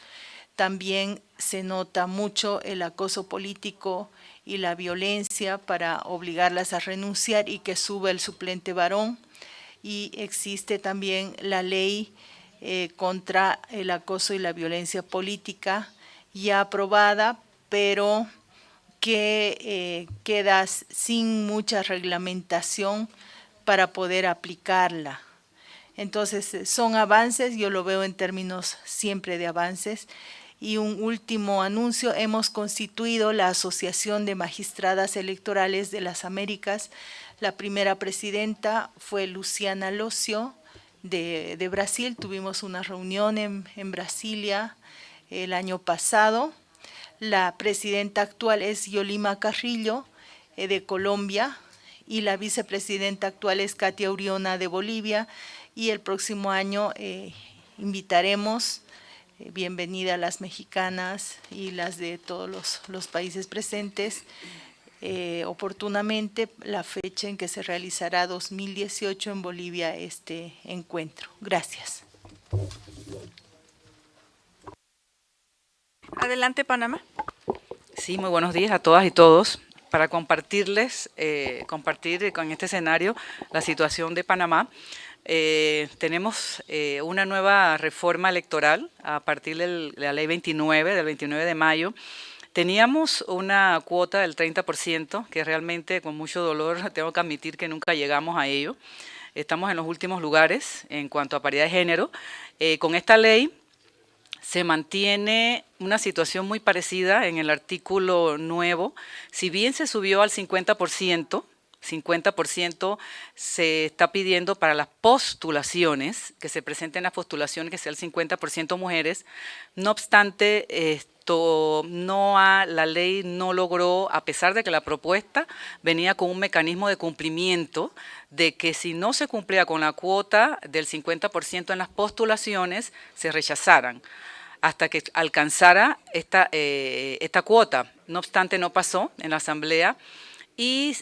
S10: también se nota mucho el acoso político y la violencia para obligarlas a renunciar y que suba el suplente varón. Y existe también la ley contra el acoso y la violencia política ya aprobada, pero que queda sin mucha reglamentación para poder aplicarla. Entonces son avances, yo lo veo en términos siempre de avances. Y un último anuncio, hemos constituido la Asociación de Magistradas Electorales de las Américas. La primera presidenta fue Luciana Locio de Brasil, tuvimos una reunión en Brasilia el año pasado. La presidenta actual es Yolima Carrillo de Colombia y la vicepresidenta actual es Katia Uriona de Bolivia, y el próximo año invitaremos, bienvenida a las mexicanas y las de todos los países presentes, oportunamente la fecha en que se realizará 2018 en Bolivia este encuentro. Gracias.
S2: Adelante, Panamá.
S11: Sí, muy buenos días a todas y todos. Para compartir con este escenario la situación de Panamá. Tenemos una nueva reforma electoral a partir de la ley 29, del 29 de mayo. Teníamos una cuota del 30%, que realmente con mucho dolor tengo que admitir que nunca llegamos a ello. Estamos en los últimos lugares en cuanto a paridad de género. Con esta ley se mantiene una situación muy parecida en el artículo nuevo. Si bien se subió al 50%, 50% se está pidiendo para las postulaciones, que se presenten las postulaciones, que sea el 50% mujeres. No obstante, la ley no logró, a pesar de que la propuesta venía con un mecanismo de cumplimiento, de que si no se cumplía con la cuota del 50% en las postulaciones, se rechazaran hasta que alcanzara esta cuota. No obstante, no pasó en la Asamblea. Y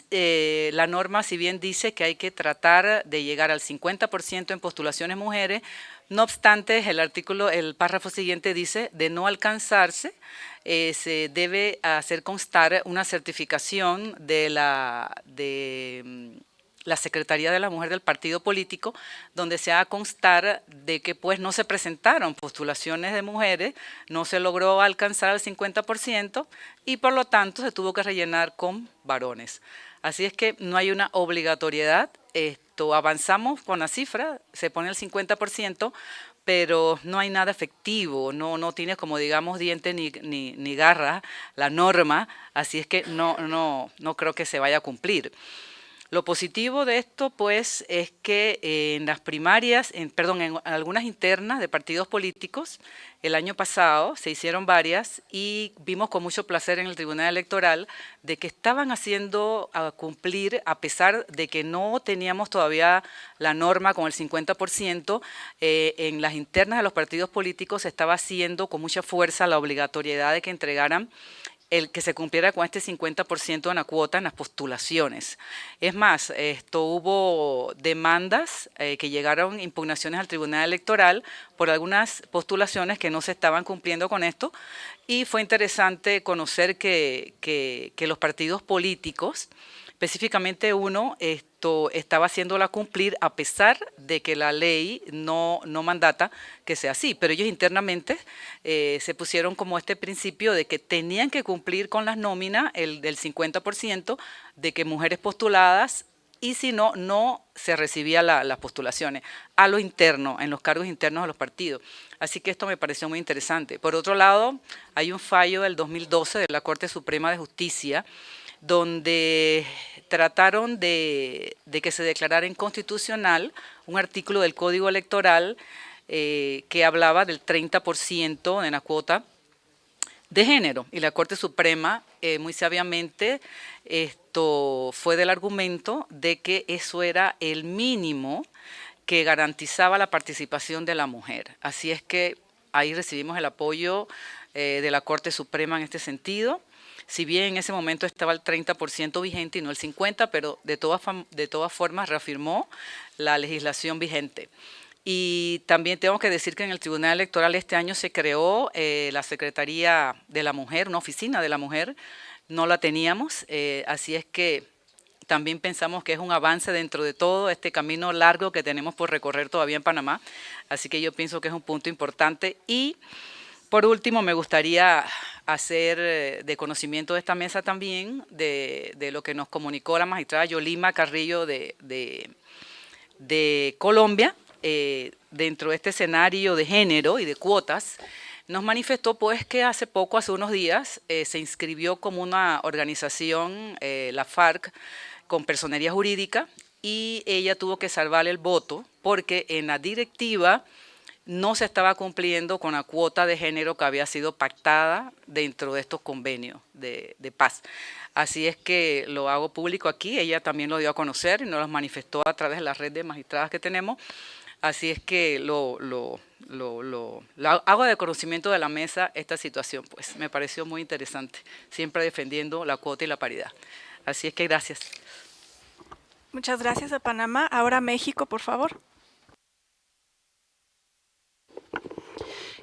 S11: la norma, si bien dice que hay que tratar de llegar al 50% en postulaciones mujeres, no obstante, el párrafo siguiente dice, de no alcanzarse, se debe hacer constar una certificación de la Secretaría de la Mujer del partido político, donde se haga constar de que pues no se presentaron postulaciones de mujeres, no se logró alcanzar el 50% y por lo tanto se tuvo que rellenar con varones. Así es que no hay una obligatoriedad, avanzamos con la cifra, se pone el 50%, pero no hay nada efectivo, no tiene como digamos diente ni garra la norma, así es que no creo que se vaya a cumplir. Lo positivo de esto, pues, es que en las primarias, en algunas internas de partidos políticos, el año pasado se hicieron varias y vimos con mucho placer en el Tribunal Electoral de que estaban haciendo cumplir, a pesar de que no teníamos todavía la norma con el 50%, en las internas de los partidos políticos se estaba haciendo con mucha fuerza la obligatoriedad de que entregaran el que se cumpliera con este 50% en la cuota en las postulaciones. Es más, hubo demandas que llegaron, impugnaciones al Tribunal Electoral por algunas postulaciones que no se estaban cumpliendo con esto, y fue interesante conocer que los partidos políticos, específicamente uno, estaba haciéndola cumplir a pesar de que la ley no mandata que sea así, pero ellos internamente se pusieron como este principio de que tenían que cumplir con las nóminas del 50% de que mujeres postuladas, y si no se recibía las postulaciones a lo interno, en los cargos internos de los partidos. Así que esto me pareció muy interesante. Por otro lado, hay un fallo del 2012 de la Corte Suprema de Justicia, donde trataron de que se declarara inconstitucional un artículo del Código Electoral que hablaba del 30% en la cuota de género. Y la Corte Suprema, muy sabiamente, fue del argumento de que eso era el mínimo que garantizaba la participación de la mujer. Así es que ahí recibimos el apoyo de la Corte Suprema en este sentido. Si bien en ese momento estaba el 30% vigente y no el 50%, pero de todas formas reafirmó la legislación vigente. Y también tengo que decir que en el Tribunal Electoral este año se creó la Secretaría de la Mujer, una oficina de la mujer, no la teníamos, así es que también pensamos que es un avance dentro de todo este camino largo que tenemos por recorrer todavía en Panamá, así que yo pienso que es un punto importante. Y por último, me gustaría hacer de conocimiento de esta mesa también de lo que nos comunicó la magistrada Yolima Carrillo de Colombia, dentro de este escenario de género y de cuotas. Nos manifestó pues que hace unos días, se inscribió como una organización, la FARC, con personería jurídica, y ella tuvo que salvar el voto porque en la directiva no se estaba cumpliendo con la cuota de género que había sido pactada dentro de estos convenios de paz. Así es que lo hago público aquí, ella también lo dio a conocer y nos lo manifestó a través de la red de magistradas que tenemos. Así es que lo hago de conocimiento de la mesa esta situación, pues me pareció muy interesante, siempre defendiendo la cuota y la paridad. Así es que gracias.
S2: Muchas gracias a Panamá. Ahora México, por favor.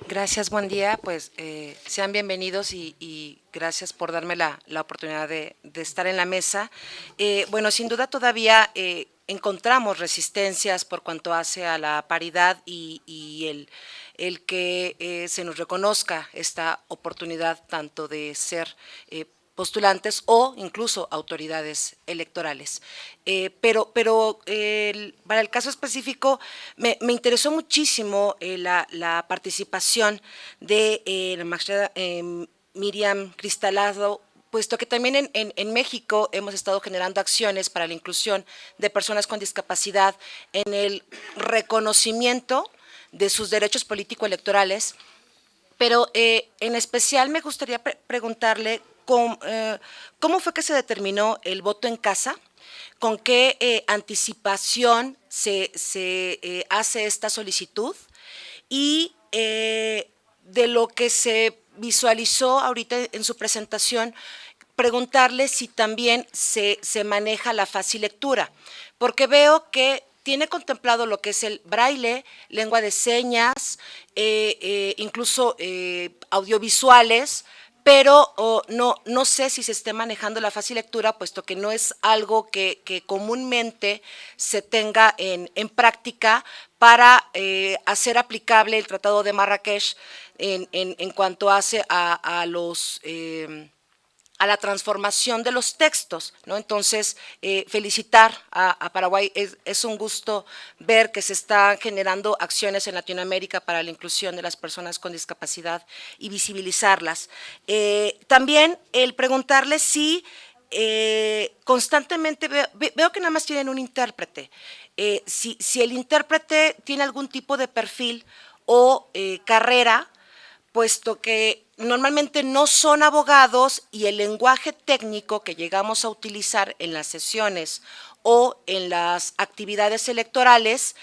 S12: Gracias, buen día. Pues sean bienvenidos y gracias por darme la oportunidad de estar en la mesa. Bueno, sin duda todavía encontramos resistencias por cuanto hace a la paridad y el que se nos reconozca esta oportunidad tanto de ser postulantes o incluso autoridades electorales. Pero para el caso específico me interesó muchísimo la participación de la magistrada Miriam Cristalado, puesto que también en México hemos estado generando acciones para la inclusión de personas con discapacidad en el reconocimiento de sus derechos político-electorales, pero en especial me gustaría preguntarle ¿cómo fue que se determinó el voto en casa? ¿Con qué anticipación se hace esta solicitud? Y de lo que se visualizó ahorita en su presentación, preguntarle si también se maneja la facilectura, porque veo que tiene contemplado lo que es el braille, lengua de señas, incluso audiovisuales, pero no sé si se esté manejando la fácil lectura, puesto que no es algo que comúnmente se tenga en práctica para hacer aplicable el Tratado de Marrakech en cuanto hace a la transformación de los textos, ¿no? Entonces, felicitar a Paraguay, es un gusto ver que se están generando acciones en Latinoamérica para la inclusión de las personas con discapacidad y visibilizarlas. También el preguntarles si constantemente veo que nada más tienen un intérprete, si el intérprete tiene algún tipo de perfil o carrera, puesto que normalmente no son abogados y el lenguaje técnico que llegamos a utilizar en las sesiones o en las actividades electorales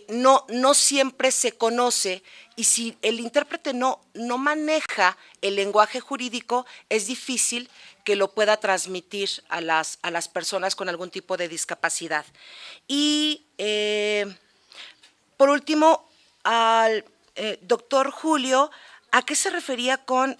S12: no siempre se conoce, y si el intérprete no maneja el lenguaje jurídico, es difícil que lo pueda transmitir a las personas con algún tipo de discapacidad. Y por último, al doctor Julio, ¿a qué se refería con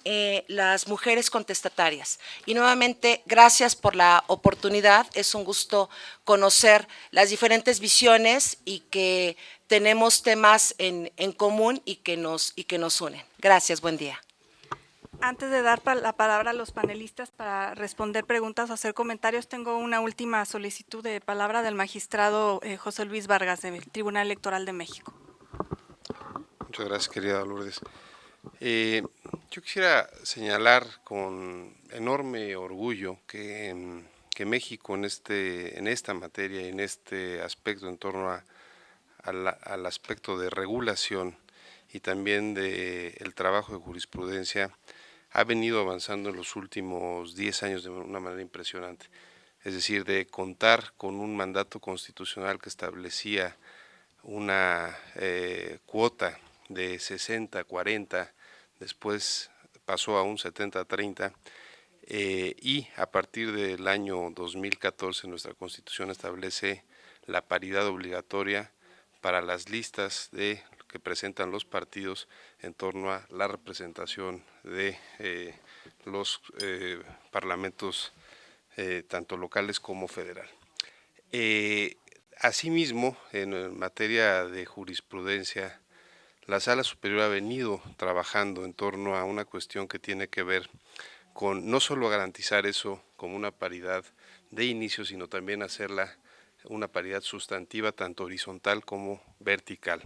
S12: las mujeres contestatarias? Y nuevamente, gracias por la oportunidad. Es un gusto conocer las diferentes visiones y que tenemos temas en común y que nos unen. Gracias, buen día.
S2: Antes de dar la palabra a los panelistas para responder preguntas o hacer comentarios, tengo una última solicitud de palabra del magistrado José Luis Vargas, del Tribunal Electoral de México.
S13: Muchas gracias, querida Lourdes. Yo quisiera señalar con enorme orgullo que México en esta materia y en este aspecto en torno al aspecto de regulación y también del trabajo de jurisprudencia ha venido avanzando en los últimos 10 años de una manera impresionante. Es decir, de contar con un mandato constitucional que establecía una cuota de 60-40, después pasó a un 70-30, y a partir del año 2014 nuestra Constitución establece la paridad obligatoria para las listas que presentan los partidos en torno a la representación de los parlamentos tanto locales como federal. Asimismo, en materia de jurisprudencia, la Sala Superior ha venido trabajando en torno a una cuestión que tiene que ver con no solo garantizar eso como una paridad de inicio, sino también hacerla una paridad sustantiva, tanto horizontal como vertical.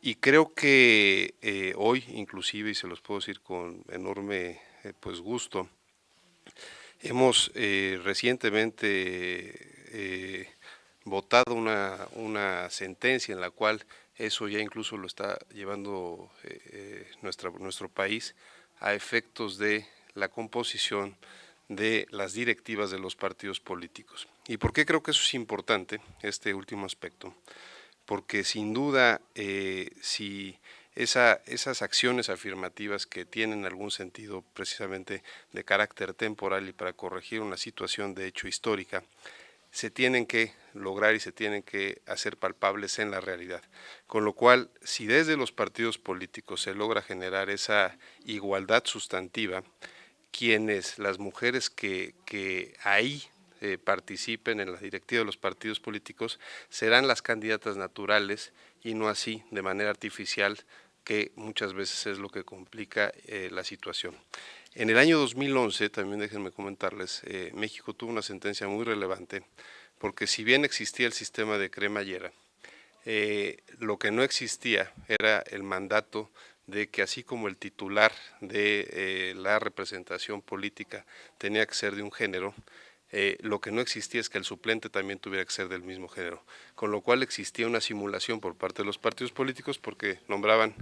S13: Y creo que hoy, inclusive, y se los puedo decir con enorme gusto, hemos recientemente votado una sentencia en la cual eso ya incluso lo está llevando nuestro país a efectos de la composición de las directivas de los partidos políticos. ¿Y por qué creo que eso es importante, este último aspecto? Porque sin duda, si esas acciones afirmativas que tienen algún sentido precisamente de carácter temporal y para corregir una situación de hecho histórica, se tienen que lograr y se tienen que hacer palpables en la realidad. Con lo cual, si desde los partidos políticos se logra generar esa igualdad sustantiva, las mujeres que ahí participen en la directiva de los partidos políticos serán las candidatas naturales y no así de manera artificial, que muchas veces es lo que complica la situación. En el año 2011, también déjenme comentarles, México tuvo una sentencia muy relevante, porque si bien existía el sistema de cremallera, lo que no existía era el mandato de que así como el titular de la representación política tenía que ser de un género, lo que no existía es que el suplente también tuviera que ser del mismo género, con lo cual existía una simulación por parte de los partidos políticos porque nombraban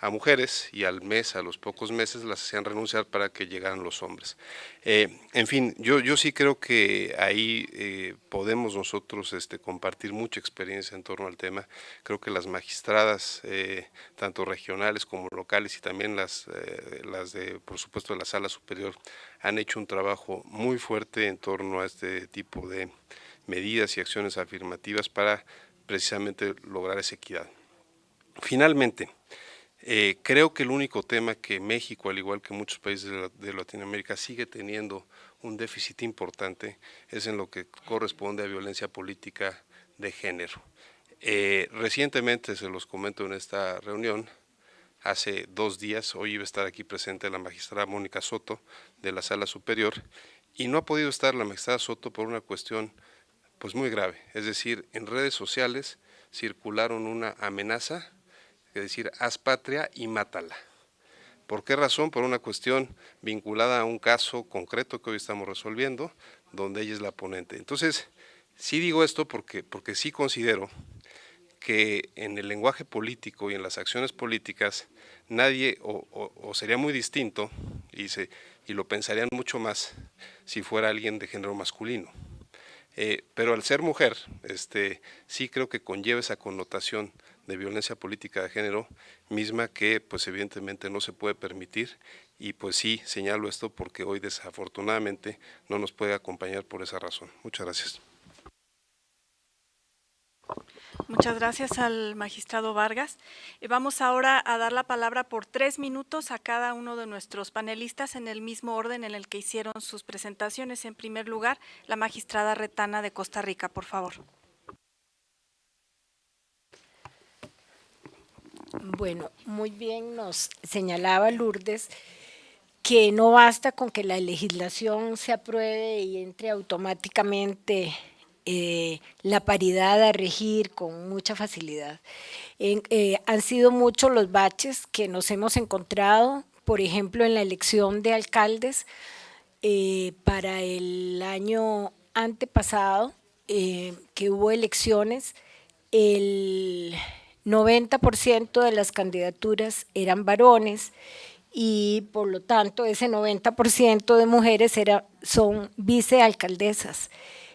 S13: a mujeres y al mes, a los pocos meses, las hacían renunciar para que llegaran los hombres. En fin, yo sí creo que ahí podemos nosotros compartir mucha experiencia en torno al tema. Creo que las magistradas, tanto regionales como locales, y también las de, por supuesto, de la Sala Superior, han hecho un trabajo muy fuerte en torno a este tipo de medidas y acciones afirmativas para precisamente lograr esa equidad. Finalmente, Creo que el único tema que México, al igual que muchos países de Latinoamérica, sigue teniendo un déficit importante es en lo que corresponde a violencia política de género. Recientemente, se los comento en esta reunión, hace 2 días, hoy iba a estar aquí presente la magistrada Mónica Soto de la Sala Superior, y no ha podido estar la magistrada Soto por una cuestión pues muy grave, es decir, en redes sociales circularon una amenaza, es decir, haz patria y mátala. ¿Por qué razón? Por una cuestión vinculada a un caso concreto que hoy estamos resolviendo, donde ella es la ponente. Entonces, sí digo esto porque sí considero que en el lenguaje político y en las acciones políticas nadie, o sería muy distinto, y lo pensarían mucho más si fuera alguien de género masculino. Pero al ser mujer, sí creo que conlleva esa connotación de violencia política de género misma que pues evidentemente no se puede permitir, y pues sí señalo esto porque hoy desafortunadamente no nos puede acompañar por esa razón. Muchas gracias.
S2: Muchas gracias al magistrado Vargas. Vamos ahora a dar la palabra por 3 minutos a cada uno de nuestros panelistas en el mismo orden en el que hicieron sus presentaciones. En primer lugar, la magistrada Retana de Costa Rica, por favor.
S3: Bueno, muy bien nos señalaba Lourdes que no basta con que la legislación se apruebe y entre automáticamente la paridad a regir con mucha facilidad. Han sido muchos los baches que nos hemos encontrado, por ejemplo, en la elección de alcaldes para el año antepasado, que hubo elecciones, el 90% de las candidaturas eran varones y por lo tanto ese 90% de mujeres son vicealcaldesas.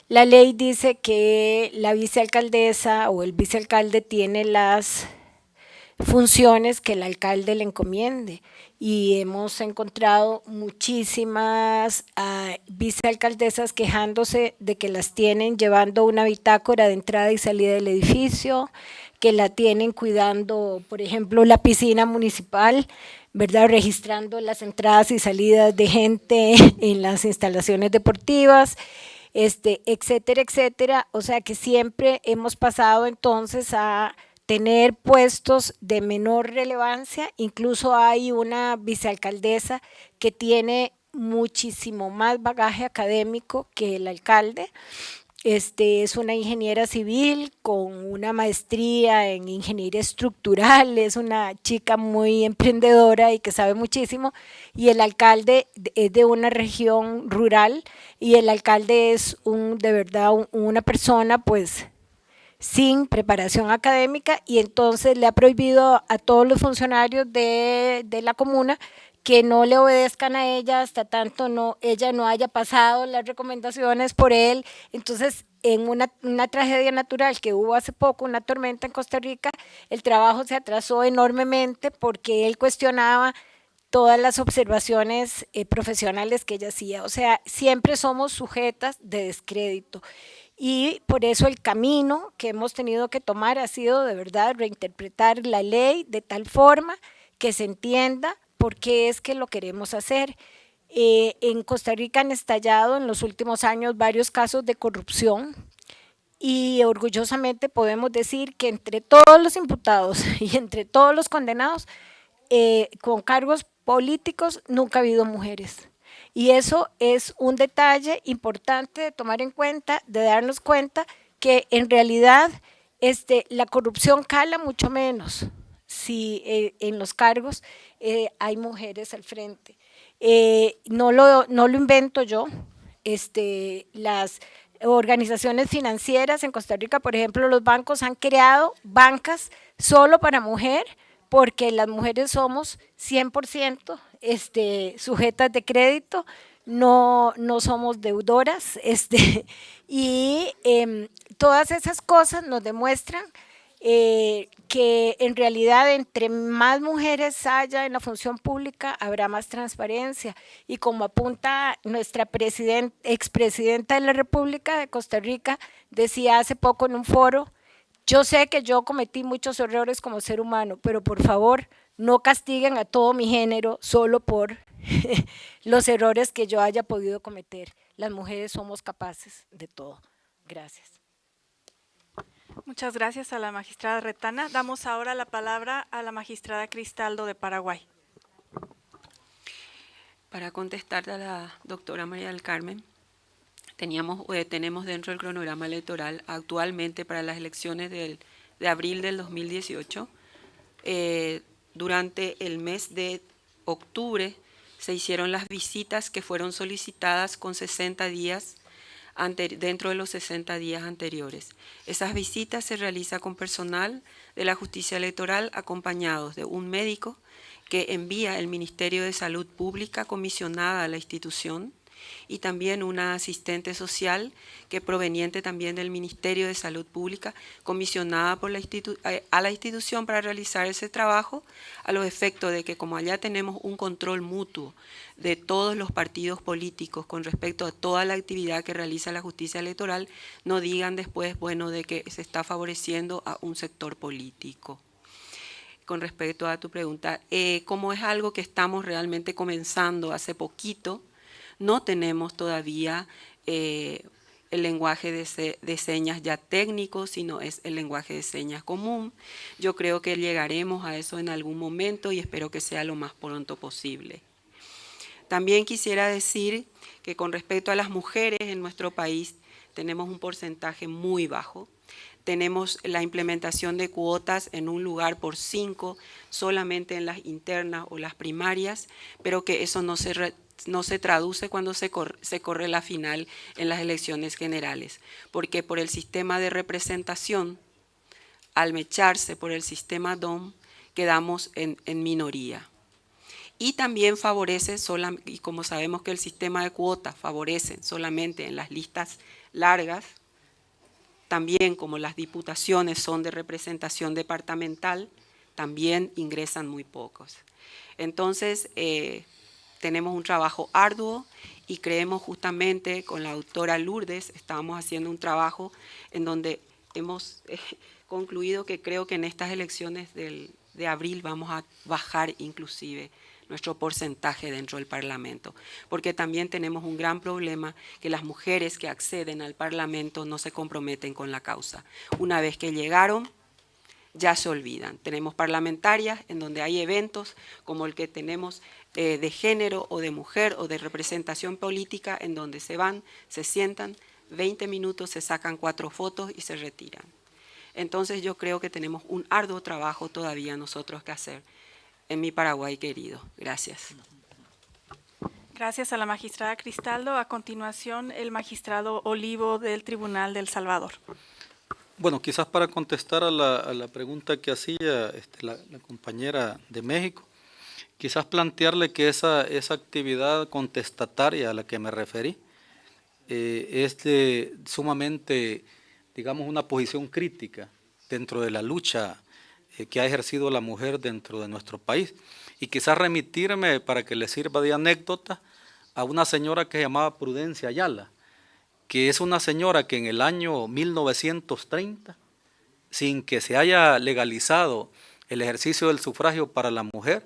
S3: La ley dice que la vicealcaldesa o el vicealcalde tiene las funciones que el alcalde le encomiende, y hemos encontrado muchísimas vicealcaldesas quejándose de que las tienen llevando una bitácora de entrada y salida del edificio, que la tienen cuidando, por ejemplo, la piscina municipal, ¿verdad?, registrando las entradas y salidas de gente en las instalaciones deportivas, etcétera, etcétera. O sea que siempre hemos pasado entonces a tener puestos de menor relevancia. Incluso hay una vicealcaldesa que tiene muchísimo más bagaje académico que el alcalde. Es una ingeniera civil con una maestría en ingeniería estructural, es una chica muy emprendedora y que sabe muchísimo, y el alcalde es de una región rural, y el alcalde es de verdad una persona pues sin preparación académica, y entonces le ha prohibido a todos los funcionarios de la comuna que no le obedezcan a ella hasta tanto ella no haya pasado las recomendaciones por él. Entonces, en una tragedia natural que hubo hace poco, una tormenta en Costa Rica, el trabajo se atrasó enormemente porque él cuestionaba todas las observaciones profesionales que ella hacía. O sea, siempre somos sujetas de descrédito. Y por eso el camino que hemos tenido que tomar ha sido de verdad reinterpretar la ley de tal forma que se entienda por qué es que lo queremos hacer. En Costa Rica han estallado en los últimos años varios casos de corrupción, y orgullosamente podemos decir que entre todos los imputados y entre todos los condenados con cargos políticos nunca ha habido mujeres. Y eso es un detalle importante de tomar en cuenta, de darnos cuenta que en realidad la corrupción cala mucho menos si en los cargos hay mujeres al frente. No lo invento yo. Las organizaciones financieras en Costa Rica, por ejemplo, los bancos han creado bancas solo para mujer, porque las mujeres somos 100% sujetas de crédito, no somos deudoras, y todas esas cosas nos demuestran que en realidad entre más mujeres haya en la función pública habrá más transparencia, y como apunta nuestra expresidenta de la República de Costa Rica, decía hace poco en un foro: yo sé que yo cometí muchos errores como ser humano, pero por favor no castiguen a todo mi género solo por los errores que yo haya podido cometer. Las mujeres somos capaces de todo. Gracias.
S2: Muchas gracias a la magistrada Retana. Damos ahora la palabra a la magistrada Cristaldo de Paraguay.
S5: Para contestar a la doctora María del Carmen, tenemos dentro del cronograma electoral actualmente para las elecciones de abril del 2018, durante el mes de octubre se hicieron las visitas que fueron solicitadas con 60 días dentro de los 60 días anteriores. Esas visitas se realizan con personal de la justicia electoral acompañados de un médico que envía el Ministerio de Salud Pública comisionada a la institución y también una asistente social que proveniente también del Ministerio de Salud Pública comisionada por a la institución para realizar ese trabajo a los efectos de que como allá tenemos un control mutuo de todos los partidos políticos con respecto a toda la actividad que realiza la justicia electoral, no digan después, bueno, de que se está favoreciendo a un sector político. Con respecto a tu pregunta, como es algo que estamos realmente comenzando hace poquito, no tenemos todavía el lenguaje de señas ya técnico, sino es el lenguaje de señas común. Yo creo que llegaremos a eso en algún momento y espero que sea lo más pronto posible. También quisiera decir que con respecto a las mujeres en nuestro país tenemos un porcentaje muy bajo. Tenemos la implementación de cuotas en un lugar por 5, solamente en las internas o las primarias, pero que eso no se traduce cuando se corre la final en las elecciones generales, porque por el sistema de representación, al mecharse por el sistema DOM, quedamos en minoría. Y también favorece, y como sabemos que el sistema de cuotas favorece solamente en las listas largas, también como las diputaciones son de representación departamental, también ingresan muy pocos. Entonces, tenemos un trabajo arduo y creemos justamente con la doctora Lourdes, estábamos haciendo un trabajo en donde hemos concluido que creo que en estas elecciones de abril vamos a bajar inclusive nuestro porcentaje dentro del Parlamento, porque también tenemos un gran problema que las mujeres que acceden al Parlamento no se comprometen con la causa. Una vez que llegaron, ya se olvidan. Tenemos parlamentarias en donde hay eventos como el que tenemos de género o de mujer o de representación política en donde se van, se sientan, 20 minutos, se sacan 4 fotos y se retiran. Entonces yo creo que tenemos un arduo trabajo todavía nosotros que hacer en mi Paraguay querido. Gracias.
S2: Gracias a la magistrada Cristaldo. A continuación, el magistrado Olivo del Tribunal del Salvador.
S4: Bueno, quizás para contestar a la pregunta que hacía la compañera de México, quizás plantearle que esa actividad contestataria a la que me referí es sumamente, digamos, una posición crítica dentro de la lucha que ha ejercido la mujer dentro de nuestro país. Y quizás remitirme, para que le sirva de anécdota, a una señora que se llamaba Prudencia Ayala, que es una señora que en el año 1930, sin que se haya legalizado el ejercicio del sufragio para la mujer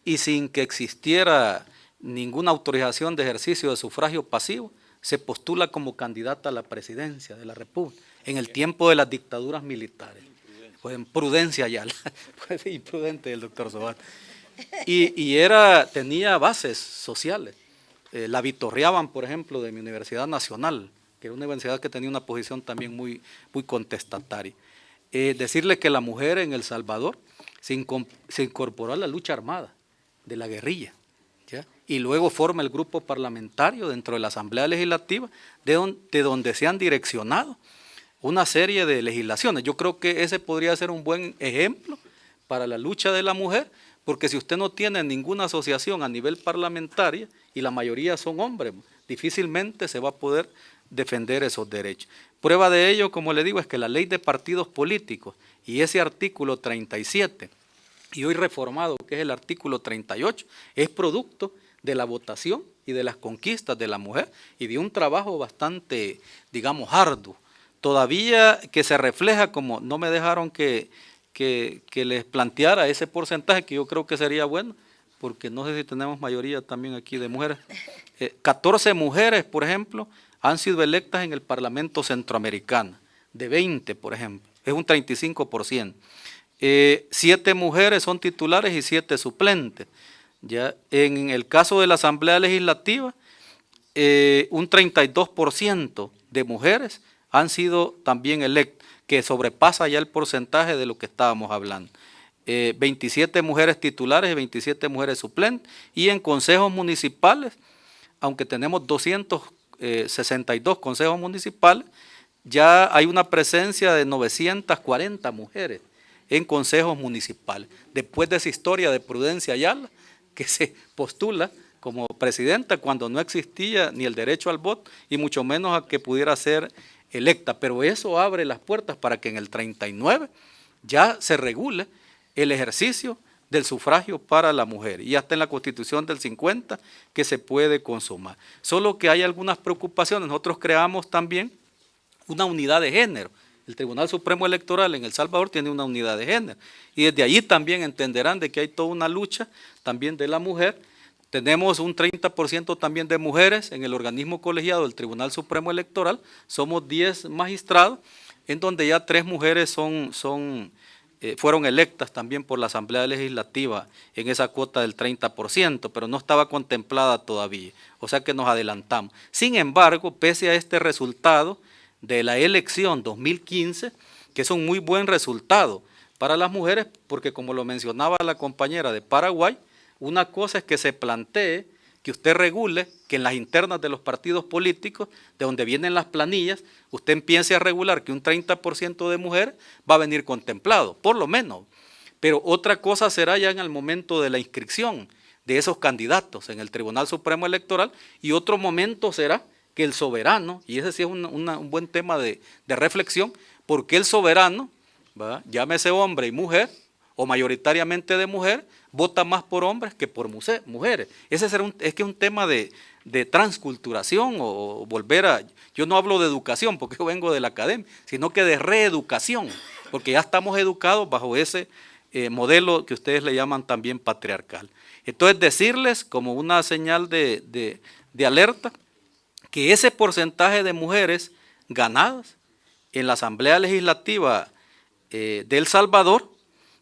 S4: y sin que existiera ninguna autorización de ejercicio de sufragio pasivo, se postula como candidata a la presidencia de la República en el tiempo de las dictaduras militares. Pues Prudencia Ayala, pues imprudente el doctor Sobat. Y tenía bases sociales. La vitorreaban, por ejemplo, de mi Universidad Nacional, que era una universidad que tenía una posición también muy contestataria. Decirle que la mujer en El Salvador se incorporó a la lucha armada de la guerrilla, ¿ya? Y luego forma el grupo parlamentario dentro de la Asamblea Legislativa, de donde se han direccionado una serie de legislaciones. Yo creo que ese podría ser un buen ejemplo para la lucha de la mujer, porque si usted no tiene ninguna asociación a nivel parlamentario, y la mayoría son hombres, difícilmente se va a poder defender esos derechos. Prueba de ello, como le digo, es que la ley de partidos políticos y ese artículo 37, y hoy reformado, que es el artículo 38, es producto de la votación y de las conquistas de la mujer y de un trabajo bastante, digamos, arduo. Todavía que se refleja, como no me dejaron que que les planteara ese porcentaje, que yo creo que sería bueno, porque no sé si tenemos mayoría también aquí de mujeres. 14 mujeres, por ejemplo, han sido electas en el Parlamento Centroamericano, de 20, por ejemplo, es un 35%. 7 mujeres son titulares y 7 suplentes. Ya en el caso de la Asamblea Legislativa, un 32% de mujeres han sido también electas, que sobrepasa ya el porcentaje de lo que estábamos hablando. 27 mujeres titulares y 27 mujeres suplentes, y en consejos municipales, aunque tenemos 262 consejos municipales, ya hay una presencia de 940 mujeres en consejos municipales. Después de esa historia de Prudencia Ayala, que se postula como presidenta cuando no existía ni el derecho al voto y mucho menos a que pudiera ser electa, pero eso abre las puertas para que en el 39 ya se regule el ejercicio del sufragio para la mujer, y hasta en la Constitución del 50 que se puede consumar. Solo que hay algunas preocupaciones. Nosotros creamos también una unidad de género. El Tribunal Supremo Electoral en El Salvador tiene una unidad de género, y desde allí también entenderán de que hay toda una lucha también de la mujer. Tenemos un 30% también de mujeres en el organismo colegiado del Tribunal Supremo Electoral. Somos 10 magistrados, en donde ya 3 mujeres fueron electas también por la Asamblea Legislativa en esa cuota del 30%, pero no estaba contemplada todavía, o sea que nos adelantamos. Sin embargo, pese a este resultado de la elección 2015, que es un muy buen resultado para las mujeres, porque como lo mencionaba la compañera de Paraguay, una cosa es que se plantee, que usted regule, que en las internas de los partidos políticos, de donde vienen las planillas, usted empiece a regular que un 30% de mujeres va a venir contemplado, por lo menos. Pero otra cosa será ya en el momento de la inscripción de esos candidatos en el Tribunal Supremo Electoral, y otro momento será que el soberano, y ese sí es un buen tema de reflexión, porque el soberano, ¿verdad?, llámese hombre y mujer, o mayoritariamente de mujer, vota más por hombres que por mujeres. Ese será es que es un tema de transculturación, o volver a, yo no hablo de educación porque yo vengo de la academia, sino que de reeducación, porque ya estamos educados bajo ese modelo que ustedes le llaman también patriarcal. Entonces decirles como una señal de alerta, que ese porcentaje de mujeres ganadas en la Asamblea Legislativa de El Salvador,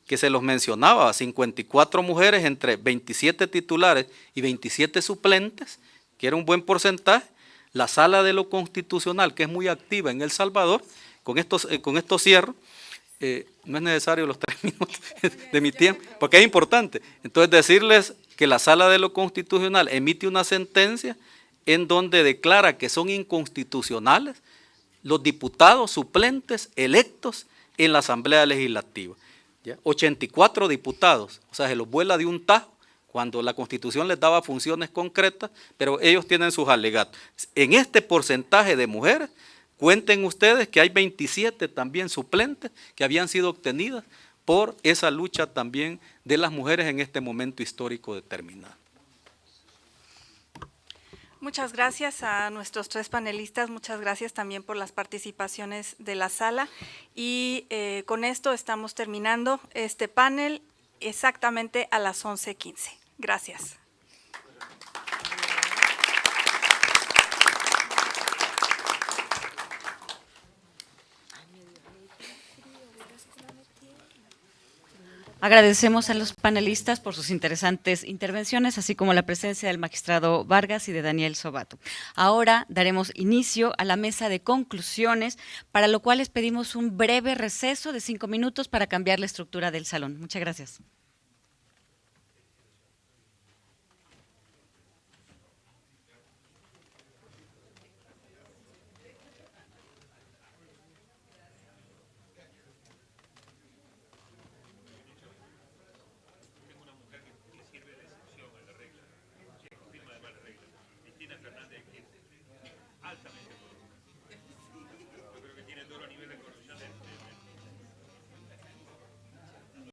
S4: que se los mencionaba, 54 mujeres entre 27 titulares y 27 suplentes, que era un buen porcentaje. La Sala de lo Constitucional, que es muy activa en El Salvador, con esto cierro, no es necesario los 3 minutos de mi tiempo, porque es importante. Entonces decirles que la Sala de lo Constitucional emite una sentencia en donde declara que son inconstitucionales los diputados suplentes electos en la Asamblea Legislativa. ¿Ya? 84 diputados, o sea, se los vuela de un tajo cuando la Constitución les daba funciones concretas, pero ellos tienen sus alegatos. En este porcentaje de mujeres, cuenten ustedes que hay 27 también suplentes que habían sido obtenidas por esa lucha también de las mujeres en este momento histórico determinado.
S2: Muchas gracias a nuestros 3 panelistas, muchas gracias también por las participaciones de la sala, y con esto estamos terminando este panel exactamente a las 11:15. Gracias.
S1: Agradecemos a los panelistas por sus interesantes intervenciones, así como la presencia del magistrado Vargas y de Daniel Sobato. Ahora daremos inicio a la mesa de conclusiones, para lo cual les pedimos un breve receso de 5 minutos para cambiar la estructura del salón. Muchas gracias.